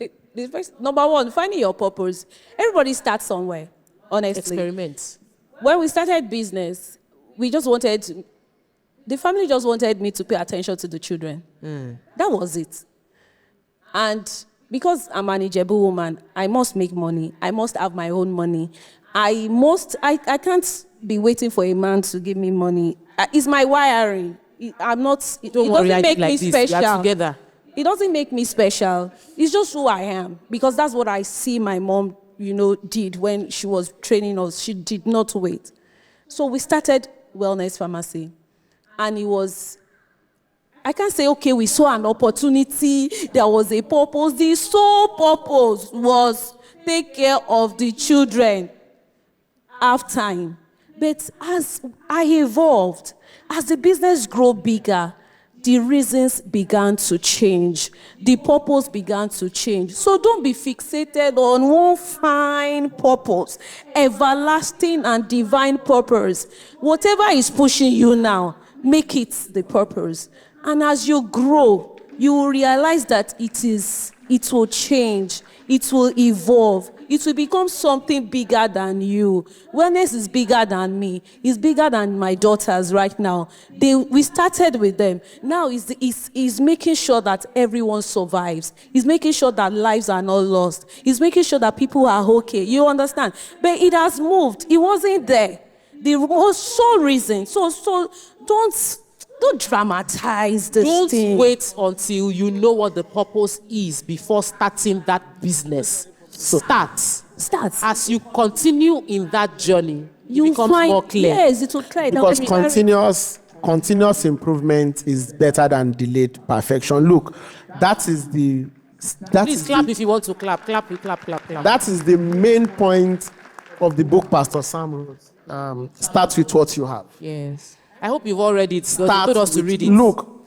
number one, finding your purpose. Everybody starts somewhere, honestly. Experiment. When we started business, the family just wanted me to pay attention to the children. That was it. And because I'm an Ijebu woman, I must make money. I must have my own money. I can't be waiting for a man to give me money. It's my wiring. It doesn't make me special. We are together. It doesn't make me special. It's just who I am. Because that's what I see my mom, did when she was training us. She did not wait. So we started Wellness Pharmacy. And it was, I can't say, okay, we saw an opportunity, there was a purpose. The sole purpose was take care of the children, have time. But as I evolved, as the business grew bigger, the reasons began to change. The purpose began to change. So don't be fixated on one fine purpose, everlasting and divine purpose. Whatever is pushing you now, make it the purpose. And as you grow, you will realize that it will change, it will evolve, it will become something bigger than you. Wellness is bigger than me. It's bigger than my daughters right now. We started with them. Now it's making sure that everyone survives. It's making sure that lives are not lost. It's making sure that people are okay. You understand? But it has moved. It wasn't there. The sole reason. So don't dramatize this thing. Don't wait until you know what the purpose is before starting that business. Start. As you continue in that journey, it becomes more clear. Yes, it will clear. Because continuous improvement is better than delayed perfection. Look, Please clap if you want to clap. Clap. That is the main point of the book Pastor Sam wrote. Start with what you have. Yes. I hope you've all read it. You told us to read it. Look,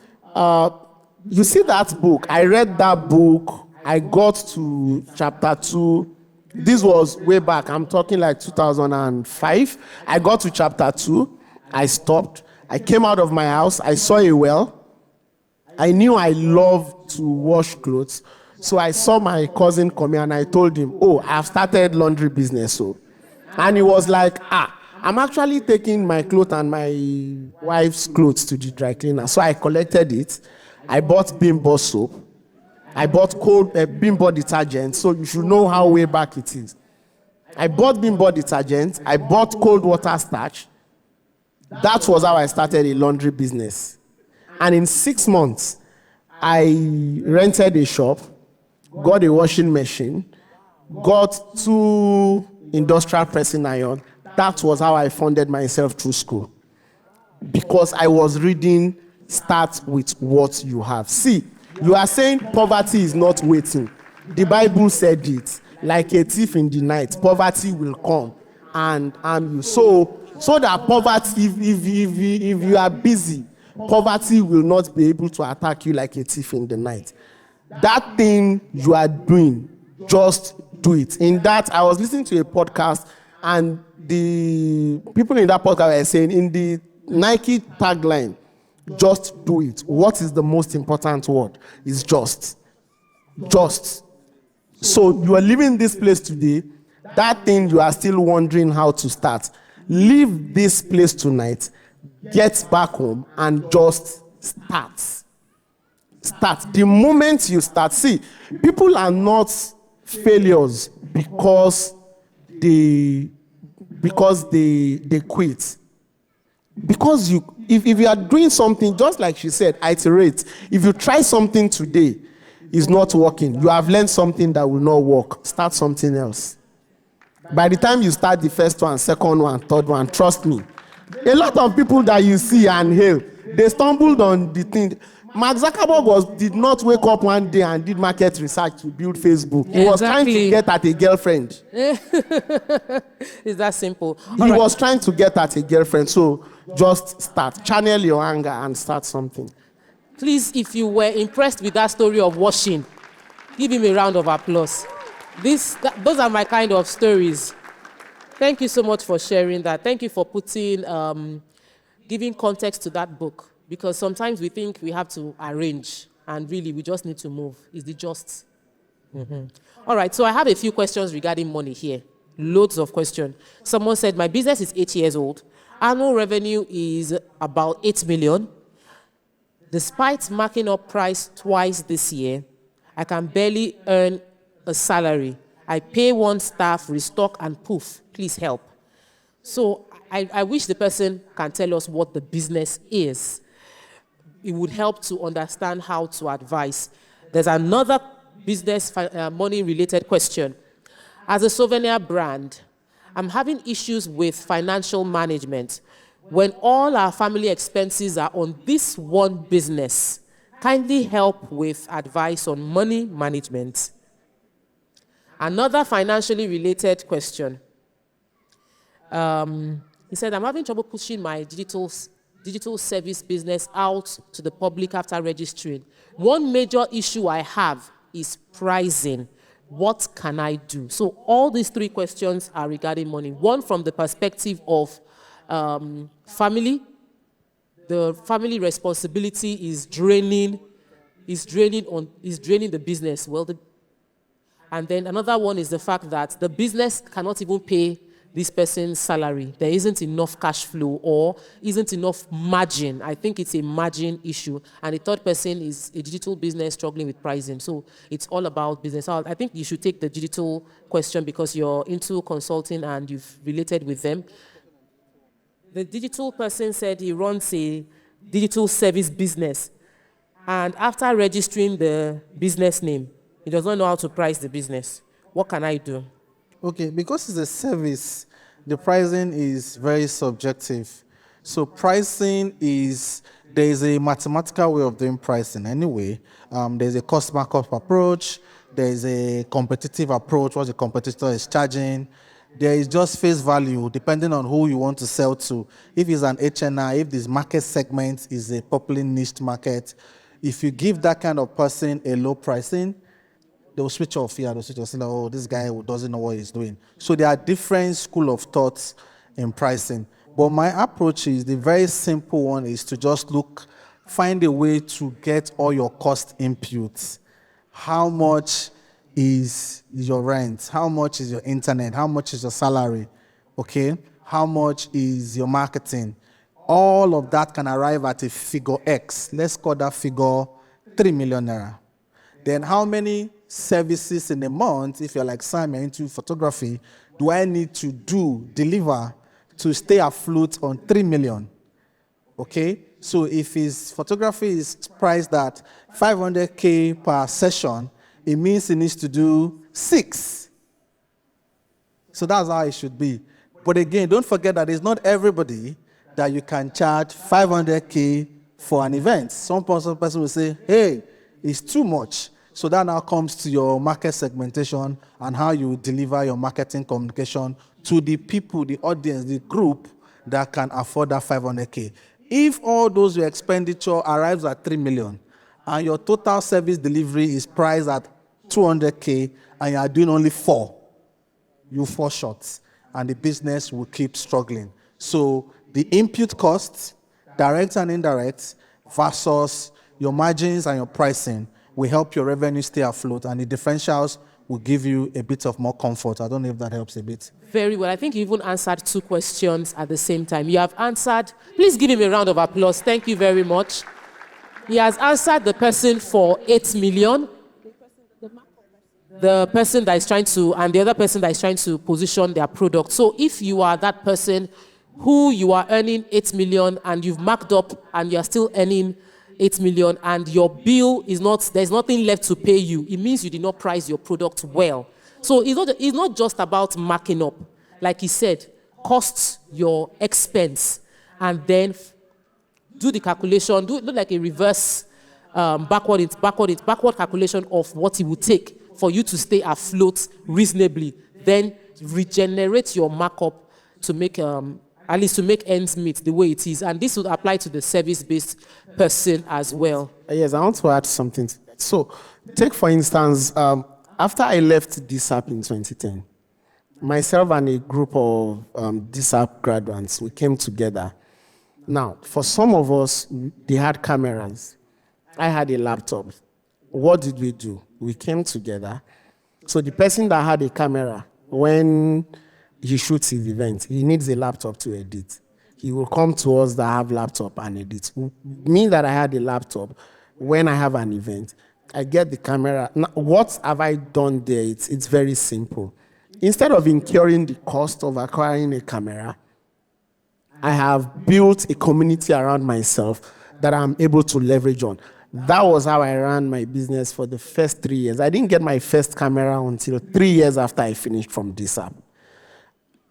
you see that book. I read that book. I got to chapter 2. This was way back. I'm talking like 2005. I got to chapter 2. I stopped. I came out of my house. I saw a well. I knew I loved to wash clothes. So I saw my cousin come here and I told him, I've started laundry business. And he was like, I'm actually taking my clothes and my wife's clothes to the dry cleaner. So I collected it. I bought Bimbo soap. I bought cold Bimbo detergent. So you should know how way back it is. I bought Bimbo detergent. I bought cold water starch. That was how I started a laundry business. And in 6 months, I rented a shop, got a washing machine, got 2 industrial pressing iron. That was how I funded myself through school. Because I was reading, start with what you have. See, you are saying poverty is not waiting. The Bible said it. Like a thief in the night, poverty will come and harm you. So that poverty, if you are busy, poverty will not be able to attack you like a thief in the night. That thing you are doing, just do it. In that, I was listening to a podcast, and the people in that podcast were saying, in the Nike tagline, just do it. What is the most important word? Is just. Just. So you are leaving this place today. That thing you are still wondering how to start. Leave this place tonight. Get back home and just start. Start. The moment you start. See, people are not failures because they quit. Because if you are doing something, just like she said, iterate. If you try something today, it's not working. You have learned something that will not work. Start something else. By the time you start the first one, second one, third one, trust me, a lot of people that you see and hail, they stumbled on the thing. Mark Zuckerberg did not wake up one day and did market research to build Facebook. He was trying to get at a girlfriend. It's that simple. He was trying to get at a girlfriend. So just start. Channel your anger and start something. Please, if you were impressed with that story of washing, give him a round of applause. Those are my kind of stories. Thank you so much for sharing that. Thank you for giving context to that book. Because sometimes we think we have to arrange, and really we just need to move. Is it just? Mm-hmm. All right, so I have a few questions regarding money here. Loads of questions. Someone said, my business is 8 years old. Annual revenue is about 8 million. Despite marking up price twice this year, I can barely earn a salary. I pay one staff, restock, and poof, please help. So I wish the person can tell us what the business is. It would help to understand how to advise. There's another business money-related question. As a souvenir brand, I'm having issues with financial management. When all our family expenses are on this one business, kindly help with advice on money management. Another financially related question. He said, I'm having trouble pushing my digital service business out to the public after registering. One major issue I have is pricing. What can I do? So all these three questions are regarding money. One from the perspective of family. The family responsibility is draining the business. And then another one is the fact that the business cannot even pay this person's salary. There isn't enough cash flow or isn't enough margin. I think it's a margin issue. And the third person is a digital business struggling with pricing. So it's all about business. So I think you should take the digital question because you're into consulting and you've related with them. The digital person said he runs a digital service business. And after registering the business name, he does not know how to price the business. What can I do? Okay, because it's a service, the pricing is very subjective. So pricing there is a mathematical way of doing pricing anyway. There's a cost markup approach. There's a competitive approach, what the competitor is charging. There is just face value, depending on who you want to sell to. If it's an HNI, if this market segment is a popularly niched market, if you give that kind of person a low pricing, they'll switch off here. They'll switch off, say, oh, this guy doesn't know what he's doing. So there are different school of thoughts in pricing. But my approach is, the very simple one is to just find a way to get all your cost inputs. How much is your rent? How much is your internet? How much is your salary? Okay? How much is your marketing? All of that can arrive at a figure X. Let's call that figure 3 million naira. Then how many services in a month, if you're like Sam, you're into photography, do I need to deliver to stay afloat on 3 million? Okay? So if his photography is priced at 500K per session, it means he needs to do 6. So that's how it should be. But again, don't forget that it's not everybody that you can charge 500K for an event. Some person will say, hey, it's too much. So that now comes to your market segmentation and how you deliver your marketing communication to the people, the audience, the group that can afford that 500K. If all those your expenditure arrives at 3 million and your total service delivery is priced at 200K and you are doing only 4, you fall short and the business will keep struggling. So the input costs, direct and indirect, versus your margins and your pricing will help your revenue stay afloat, and the differentials will give you a bit of more comfort. I don't know if that helps a bit. Very well. I think you even answered 2 questions at the same time. You have answered. Please give him a round of applause. Thank you very much. He has answered the person for 8 million. The person that is trying to, and the other person that is trying to position their product. So if you are that person who you are earning 8 million and you've marked up and you are still earning 8 million and your bill is not, there's nothing left to pay you, it means you did not price your product well. So it's not just about marking up. Like he said, cost your expense and then do the calculation, do like a reverse backward calculation of what it would take for you to stay afloat reasonably. Then regenerate your markup to make at least to make ends meet the way it is. And this would apply to the service-based person as well. Yes, I want to add something. So, take for instance, after I left DSAP in 2010, myself and a group of DSAP graduates, we came together. Now, for some of us, they had cameras. I had a laptop. What did we do? We came together. So the person that had a camera, when he shoots his event, he needs a laptop to edit. He will come to us that have laptop and edit. Me that I had a laptop, when I have an event, I get the camera. Now, what have I done there? It's very simple. Instead of incurring the cost of acquiring a camera, I have built a community around myself that I'm able to leverage on. That was how I ran my business for the first 3 years. I didn't get my first camera until 3 years after I finished from DSAP.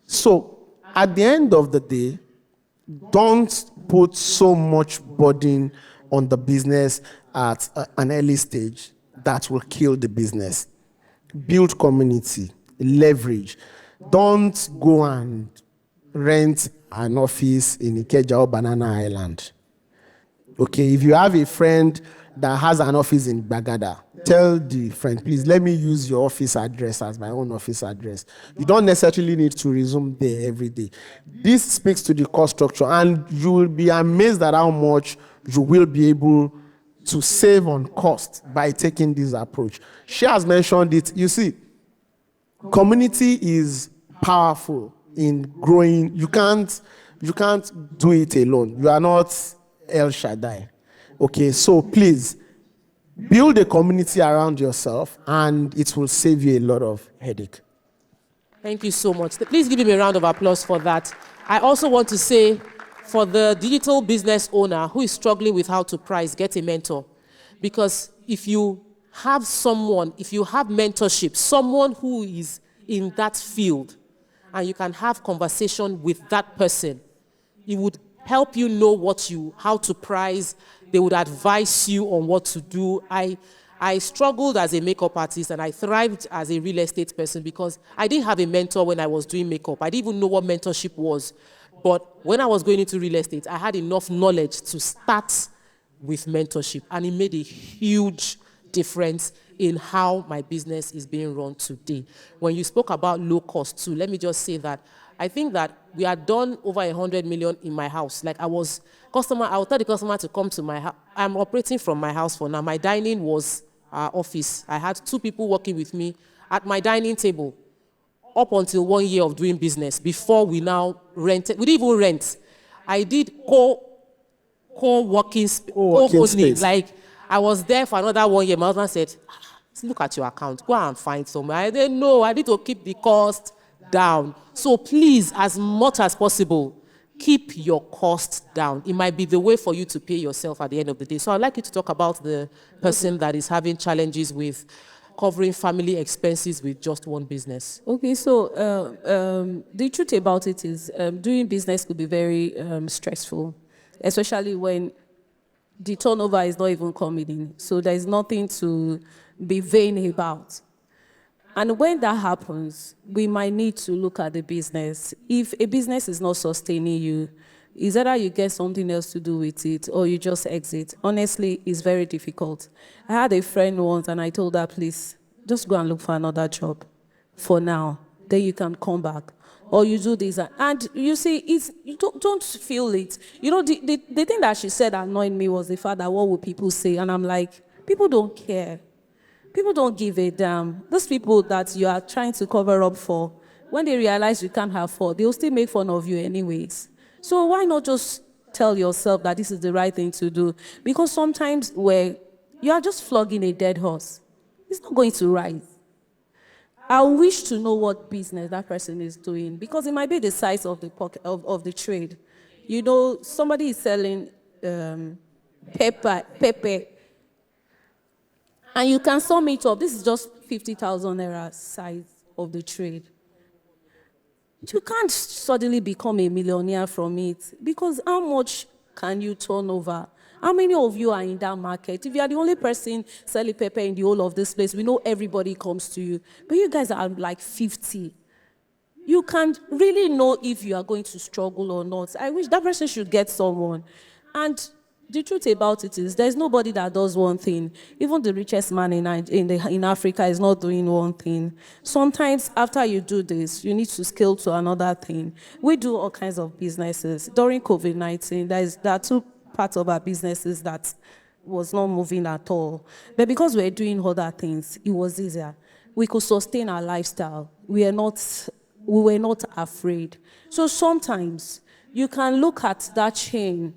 So, at the end of the day, don't put so much burden on the business at an early stage that will kill the business. Build community, leverage. Don't go and rent an office in Ikeja or Banana Island. Okay, if you have a friend that has an office in Bagada, tell the friend, please let me use your office address as my own office address. You don't necessarily need to resume there every day. This speaks to the cost structure, and you will be amazed at how much you will be able to save on cost by taking this approach. She has mentioned it. You see, community is powerful in growing. You can't do it alone. You are not El Shaddai. Okay, so please build a community around yourself, and it will save you a lot of headache. Thank you so much. Please give him a round of applause for that. I also want to say, for the digital business owner who is struggling with how to price, get a mentor. Because if you have mentorship, someone who is in that field, and you can have conversation with that person, it would help you know how to price. They would advise you on what to do. I struggled as a makeup artist, and I thrived as a real estate person because I didn't have a mentor when I was doing makeup. I didn't even know what mentorship was. But when I was going into real estate, I had enough knowledge to start with mentorship, and it made a huge difference in how my business is being run today. When you spoke about low cost too, let me just say that I think that we had done over 100 million in my house. Like I would tell the customer to come to my house. I'm operating from my house for now. My dining was our office. I had 2 people working with me at my dining table up until 1 year of doing business before we now rented. We didn't even rent. I did co-working space. Like I was there for another 1 year. My husband said, look at your account, go and find somewhere. I didn't know, I need to keep the cost down. So please, as much as possible, keep your costs down. It might be the way for you to pay yourself at the end of the day. So I'd like you to talk about the person that is having challenges with covering family expenses with just one business. Okay, so the truth about it is doing business could be very stressful, especially when the turnover is not even coming in. So there is nothing to be vain about. And when that happens, we might need to look at the business. If a business is not sustaining you, it's either you get something else to do with it or you just exit. Honestly, it's very difficult. I had a friend once and I told her, please, just go and look for another job for now. Then you can come back. Or you do this. And you see, you don't feel it. You know, the thing that she said annoyed me was the fact that what would people say? And I'm like, people don't care. People don't give a damn. Those people that you are trying to cover up for, when they realize you can't have fun, they'll still make fun of you anyways. So why not just tell yourself that this is the right thing to do? Because sometimes where you are just flogging a dead horse, it's not going to rise. I wish to know what business that person is doing because it might be the size of the pocket of the trade. You know, somebody is selling pepper, and you can sum it up. This is just 50,000 naira size of the trade. You can't suddenly become a millionaire from it because how much can you turn over? How many of you are in that market? If you are the only person selling pepper in the whole of this place, we know everybody comes to you. But you guys are like 50. You can't really know if you are going to struggle or not. I wish that person should get someone. And the truth about it is there's nobody that does one thing. Even the richest man in Africa is not doing one thing. Sometimes after you do this, you need to scale to another thing. We do all kinds of businesses. During COVID-19, there are 2 parts of our businesses that was not moving at all. But because we're doing other things, it was easier. We could sustain our lifestyle. We were not afraid. So sometimes you can look at that chain,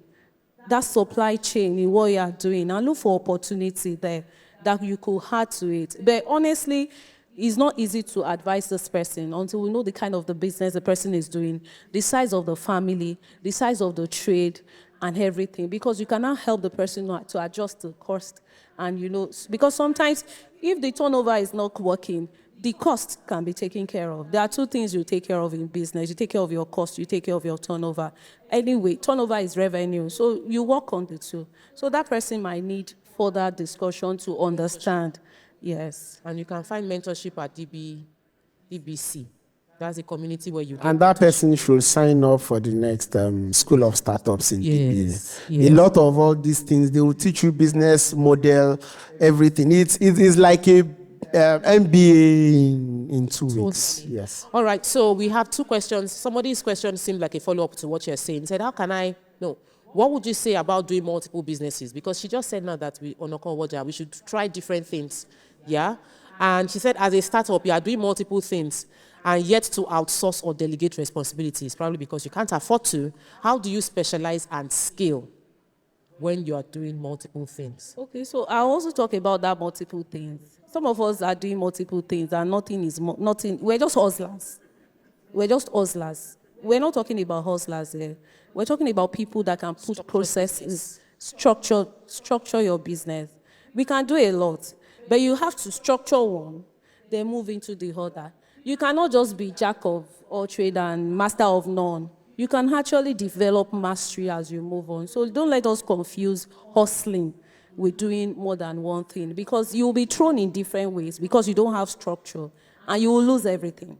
that supply chain in what you are doing and look for opportunity there that you could add to it. But honestly, it's not easy to advise this person until we know the kind of the business the person is doing, the size of the family, the size of the trade, and everything. Because you cannot help the person to adjust the cost. And you know, because sometimes if the turnover is not working, the cost can be taken care of. There are 2 things you take care of in business. You take care of your cost, you take care of your turnover. Anyway, turnover is revenue. So you work on the 2. So that person might need further discussion to understand. Yes. And you can find mentorship at DBC. That's a community where you And that person should sign up for the next School of Startups in Yes, DBA. yes. A lot of all these things, they will teach you business model, everything. It is like a MBA in 2 weeks. Totally. Yes. All right, so we have two questions. Somebody's question seemed like a follow-up to what you're saying. He said, what would you say about doing multiple businesses? Because she just said now that we should try different things. Yeah? And she said, as a startup, you are doing multiple things and yet to outsource or delegate responsibilities, probably because you can't afford to. How do you specialize and scale when you are doing multiple things? Okay, so I also talk about that multiple things. Some of us are doing multiple things and nothing. We're just hustlers. We're not talking about hustlers here. We're talking about people that can put processes, structure your business. We can do a lot, but you have to structure one, then move into the other. You cannot just be jack of all trade and master of none. You can actually develop mastery as you move on. So don't let us confuse hustling with doing more than one thing, because you will be thrown in different ways because you don't have structure and you will lose everything.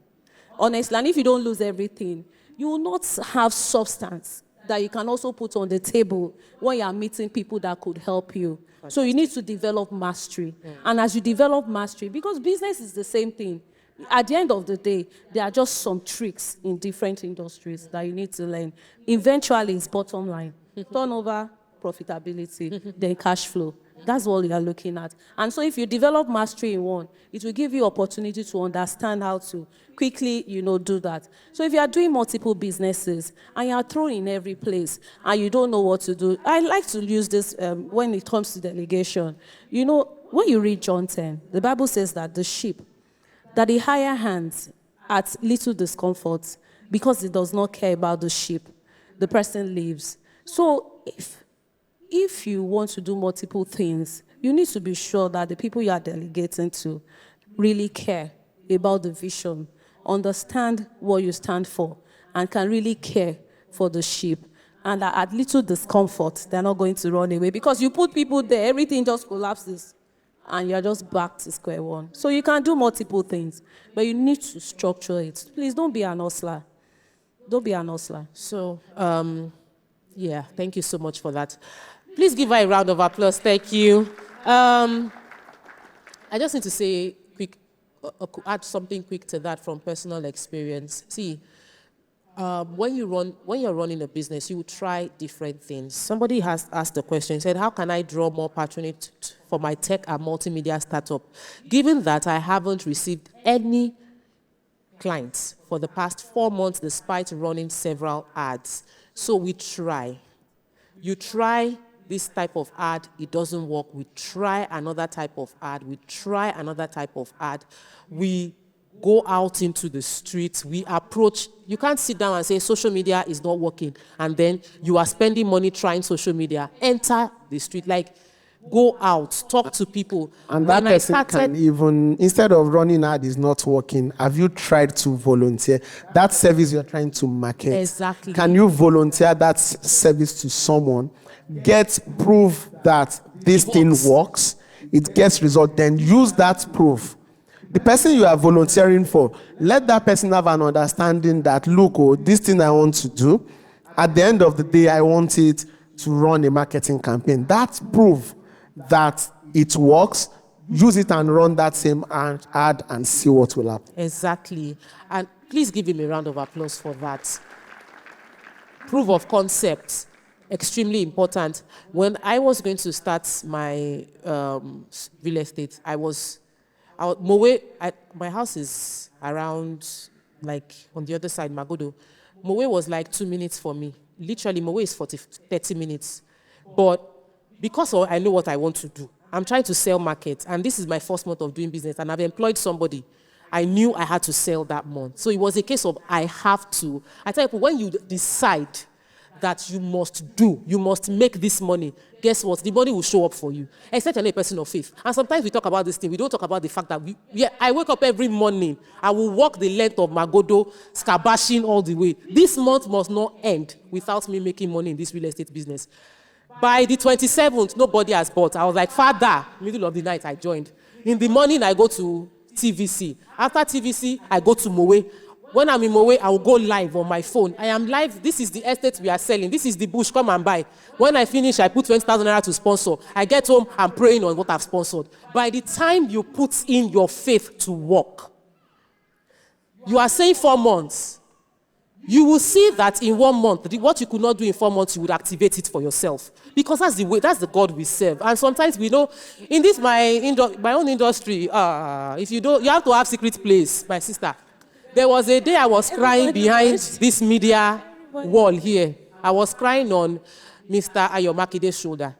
Honestly, and if you don't lose everything, you will not have substance that you can also put on the table when you are meeting people that could help you. So you need to develop mastery. And as you develop mastery, because business is the same thing, at the end of the day, there are just some tricks in different industries that you need to learn. Eventually, it's bottom line. Turnover, profitability, then cash flow. That's all you are looking at. And so if you develop mastery in one, it will give you opportunity to understand how to quickly, do that. So if you are doing multiple businesses and you are thrown in every place and you don't know what to do, I like to use this when it comes to delegation. When you read John 10, the Bible says that the sheep, that the higher hands at little discomfort because it does not care about the sheep, the person leaves. So if you want to do multiple things, you need to be sure that the people you are delegating to really care about the vision, understand what you stand for, and can really care for the sheep. And that at little discomfort, they're not going to run away. Because you put people there, everything just collapses, and you're just back to square one. So you can do multiple things, but you need to structure it. Please don't be an hustler. Don't be an hustler. So, thank you so much for that. Please give her a round of applause. Thank you. I just need to say add something quick to that from personal experience. See, when you're running a business, you will try different things. Somebody has asked the question, said, how can I draw more patronage for my tech and multimedia startup? Given that I haven't received any clients for the past 4 months, despite running several ads. So we try. You try this type of ad, it doesn't work. We try another type of ad. We try another type of ad. We go out into the streets. We approach. You can't sit down and say social media is not working, and then you are spending money trying social media. Enter the street. Go out, talk to people. And that person can even, instead of running ad is not working, have you tried to volunteer? That service you're trying to market. Exactly. Can you volunteer that service to someone? Get proof that this thing works. It gets result. Then use that proof. The person you are volunteering for, let that person have an understanding that, look, this thing I want to do, at the end of the day, I want it to run a marketing campaign. That's proof that it works. Use it and run that same ad and see what will happen. Exactly. And please give him a round of applause for that. Proof of concept, extremely important. When I was going to start my real estate, my house is around, on the other side, Magodo. Mowe was 2 minutes for me. Literally, Mowe is 30 minutes. But because I know what I want to do, I'm trying to sell markets, and this is my first month of doing business, and I've employed somebody. I knew I had to sell that month. So it was a case of I have to. I tell people, when you decide that you must make this money, guess what? The money will show up for you, except you're not a person of faith. And sometimes we talk about this thing. We don't talk about the fact that I wake up every morning. I will walk the length of Magodo, scabashing all the way. This month must not end without me making money in this real estate business. By the 27th, nobody has bought. I was like, Father, middle of the night, I joined. In the morning, I go to TVC. After TVC, I go to Mowe. When I'm in Mowe, I will go live on my phone. I am live. This is the estate we are selling. This is the bush. Come and buy. When I finish, I put 20,000 naira to sponsor. I get home, I'm praying on what I've sponsored. By the time you put in your faith to work, you are saying 4 months. You will see that in 1 month, what you could not do in 4 months, you would activate it for yourself. Because that's the way, that's the God we serve. And sometimes we know, in this my own industry, if you don't, you have to have secret place, my sister. There was a day I was crying behind this media wall here. I was crying on Mr. Ayomakide's shoulder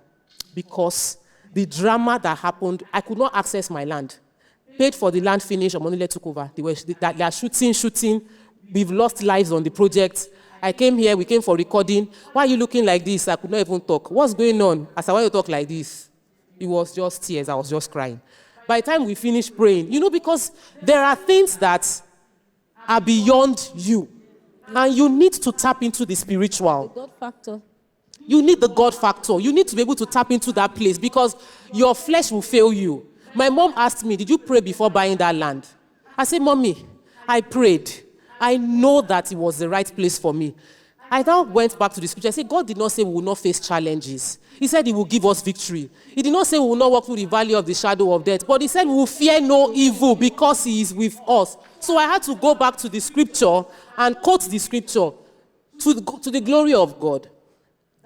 because the drama that happened, I could not access my land. Paid for the land finish, Omonile took over. They are shooting. We've lost lives on the project. I came here, we came for recording. Why are you looking like this? I could not even talk. What's going on? As I want to talk like this, it was just tears. I was just crying. By the time we finished praying, because there are things that are beyond you. And you need to tap into the spiritual. God factor. You need the God factor. You need to be able to tap into that place because your flesh will fail you. My mom asked me, did you pray before buying that land? I said, Mommy, I prayed. I know that it was the right place for me. I now went back to the scripture. I said, God did not say we will not face challenges. He said he will give us victory. He did not say we will not walk through the valley of the shadow of death, but he said we will fear no evil because he is with us. So I had to go back to the scripture and quote the scripture to the glory of God.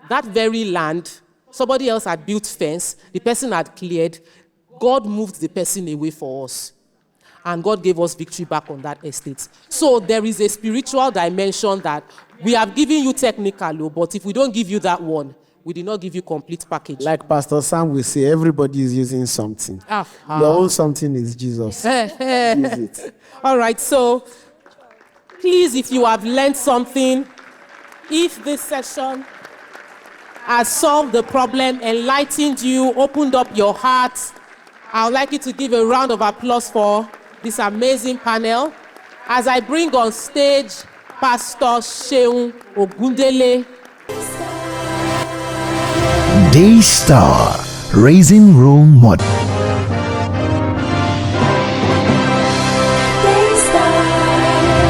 That very land, somebody else had built fence, the person had cleared, God moved the person away for us. And God gave us victory back on that estate. So there is a spiritual dimension that we have given you technical, but if we don't give you that one, we did not give you complete package. Like Pastor Sam will say, everybody is using something. Your own something is Jesus. Use it. All right, so please, if you have learned something, if this session has solved the problem, enlightened you, opened up your heart, I would like you to give a round of applause for this amazing panel. As I bring on stage Pastor Seun Ogundele. Daystar, raising role models.